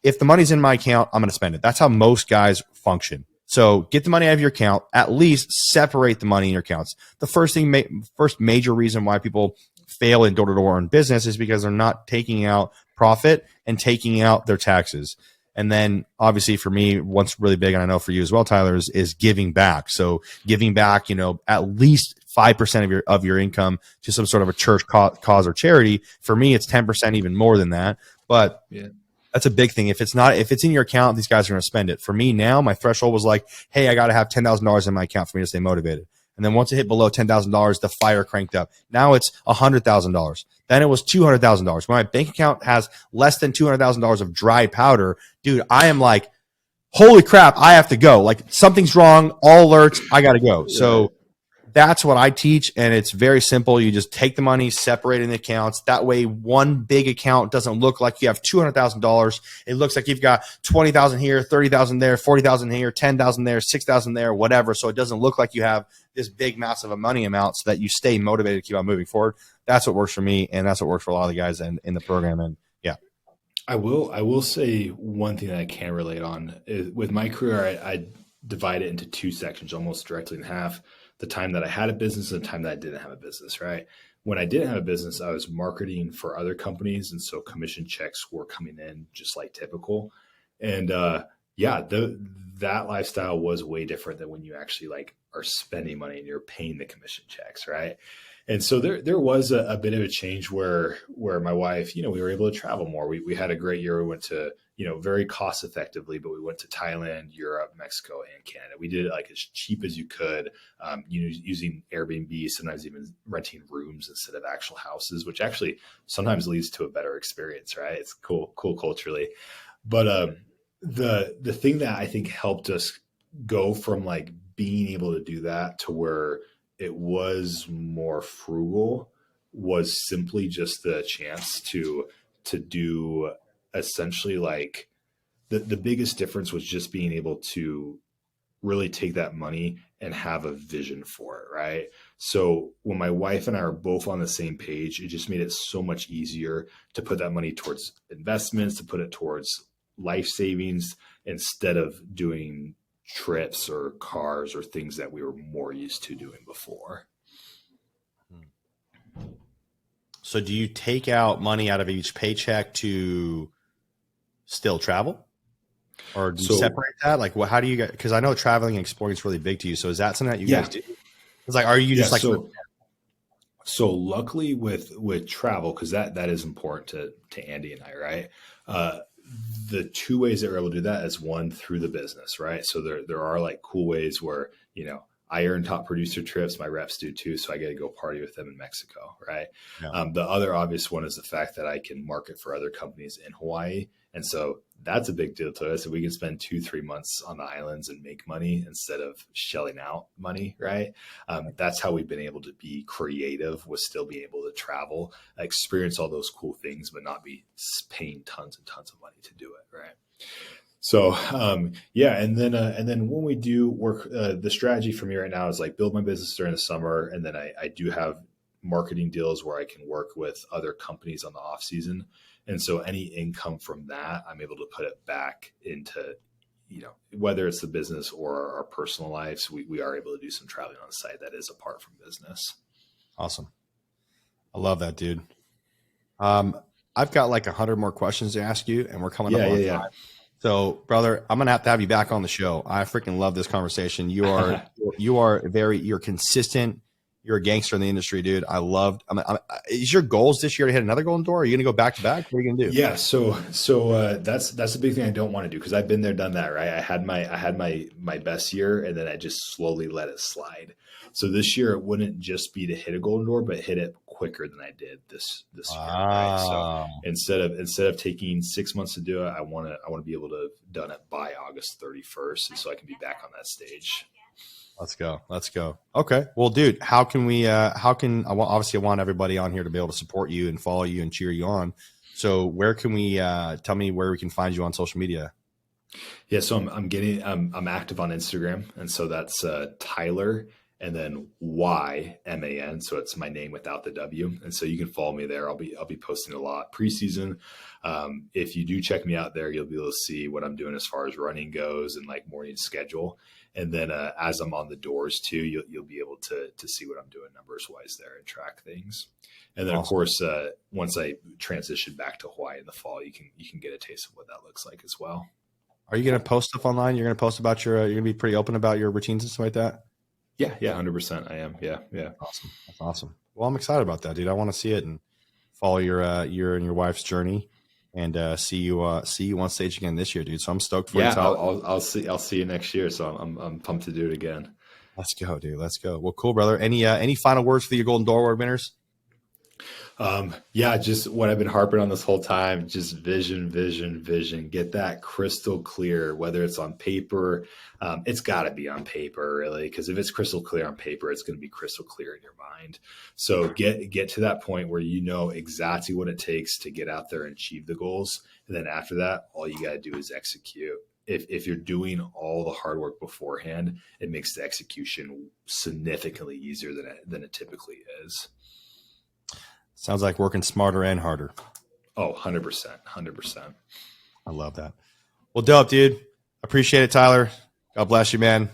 [SPEAKER 2] if the money's in my account, I'm going to spend it. That's how most guys function. So get the money out of your account, at least separate the money in your accounts. The first major reason why people fail in door-to-door in business is because they're not taking out profit and taking out their taxes. And then obviously for me, what's really big, and I know for you as well, Tyler, is giving back. So giving back, at least 5% of your income to some sort of a church cause or charity. For me, it's 10%, even more than that. But
[SPEAKER 3] Yeah.
[SPEAKER 2] that's a big thing. If it's in your account, these guys are going to spend it. For me now, my threshold was like, hey, I got to have $10,000 in my account for me to stay motivated. And then once it hit below $10,000, the fire cranked up. Now it's $100,000. Then it was $200,000. When my bank account has less than $200,000 of dry powder, dude, I am like, holy crap, I have to go. Like something's wrong. All alerts, I got to go. So that's what I teach, and it's very simple. You just take the money, separate it in the accounts. That way, one big account doesn't look like you have $200,000. It looks like you've got 20,000 here, 30,000 there, 40,000 here, 10,000 there, 6,000 there, whatever. So it doesn't look like you have this big, massive a money amount, so that you stay motivated to keep on moving forward. That's what works for me, and that's what works for a lot of the guys in the program. And yeah,
[SPEAKER 3] I will say one thing that I can relate on is with my career, I divide it into two sections, almost directly in half. The time that I had a business and the time that I didn't have a business, right? When I didn't have a business, I was marketing for other companies. And so commission checks were coming in just like typical. And that lifestyle was way different than when you actually like are spending money and you're paying the commission checks, right? And so there was a bit of a change where my wife, we were able to travel more. We had a great year. We went to, very cost effectively, but we went to Thailand, Europe, Mexico, and Canada. We did it like as cheap as you could, using Airbnb, sometimes even renting rooms instead of actual houses, which actually sometimes leads to a better experience, right? It's cool culturally. But the thing that I think helped us go from like being able to do that to where it was more frugal was simply just the chance to do essentially like the biggest difference was just being able to really take that money and have a vision for it, right? So when my wife and I are both on the same page, it just made it so much easier to put that money towards investments, to put it towards life savings instead of doing trips or cars or things that we were more used to doing before.
[SPEAKER 2] So do you take out money out of each paycheck to still travel? Or do you separate that? Like, how do you get, because I know traveling and exploring is really big to you. So is that something that you guys do? It's like, are you just
[SPEAKER 3] so luckily with travel, because that is important to Andy and I, right? The two ways that we're able to do that is one, through the business, right? So there are like cool ways where, I earn top producer trips, my reps do too. So I get to go party with them in Mexico, right? Yeah. The other obvious one is the fact that I can market for other companies in Hawaii. And so that's a big deal to us. If we can spend 2-3 months on the islands and make money instead of shelling out money, right? That's how we've been able to be creative, with still being able to travel, experience all those cool things, but not be paying tons and tons of money to do it, right? So, and then when we do work, the strategy for me right now is like build my business during the summer. And then I do have marketing deals where I can work with other companies on the off season. And so any income from that, I'm able to put it back into, whether it's the business or our personal lives, we are able to do some traveling on the side that is apart from business.
[SPEAKER 2] Awesome. I love that, dude. I've got like 100 more questions to ask you, and we're coming up on time. So, brother, I'm going to have you back on the show. I freaking love this conversation. You're consistent. You're a gangster in the industry, dude. Is your goals this year to hit another golden door? Are you going to go back to back? What are you going to do?
[SPEAKER 3] Yeah. So that's a big thing I don't want to do, because I've been there, done that, right? I had my best year, and then I just slowly let it slide. So this year it wouldn't just be to hit a golden door, but hit it quicker than I did this year. Right? So instead of taking 6 months to do it, I want to be able to have done it by August 31st, and so I can be back on that stage.
[SPEAKER 2] Let's go. Okay. Well, dude, obviously I want everybody on here to be able to support you and follow you and cheer you on. So where can we, tell me where we can find you on social media?
[SPEAKER 3] Yeah. So I'm active on Instagram. And so that's Tyler and then YMAN. So it's my name without the W. And so you can follow me there. I'll be posting a lot preseason. If you do check me out there, you'll be able to see what I'm doing as far as running goes and like morning schedule. And then as I'm on the doors too, you'll be able to see what I'm doing numbers wise there and track things. And then, of course, once I transition back to Hawaii in the fall, you can get a taste of what that looks like as well.
[SPEAKER 2] Are you going to post stuff online? You're going to post about you're going to be pretty open about your routines and stuff like that?
[SPEAKER 3] Yeah, 100%. I am. Yeah.
[SPEAKER 2] Awesome. That's awesome. Well, I'm excited about that, dude. I want to see it and follow your and your wife's journey, and see you on stage again this year, dude. So I'm stoked for you.
[SPEAKER 3] I'll see you next year. So I'm pumped to do it again.
[SPEAKER 2] Let's go, dude. Let's go. Well, cool, brother. Any final words for your Golden Door Award winners?
[SPEAKER 3] Just what I've been harping on this whole time, just vision, get that crystal clear, whether it's on paper. It's gotta be on paper really. Cause if it's crystal clear on paper, it's going to be crystal clear in your mind. So get to that point where you know exactly what it takes to get out there and achieve the goals. And then after that, all you got to do is execute. If you're doing all the hard work beforehand, it makes the execution significantly easier than it typically is.
[SPEAKER 2] Sounds like working smarter and harder.
[SPEAKER 3] Oh, 100%.
[SPEAKER 2] I love that. Well, dope, dude. Appreciate it, Tyler. God bless you, man.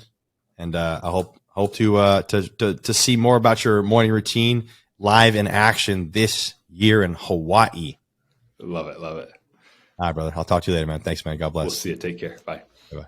[SPEAKER 2] And I hope to see more about your morning routine live in action this year in Hawaii.
[SPEAKER 3] Love it.
[SPEAKER 2] All right, brother. I'll talk to you later, man. Thanks, man. God bless.
[SPEAKER 3] We'll see you. Take care. Bye.
[SPEAKER 2] Bye-bye.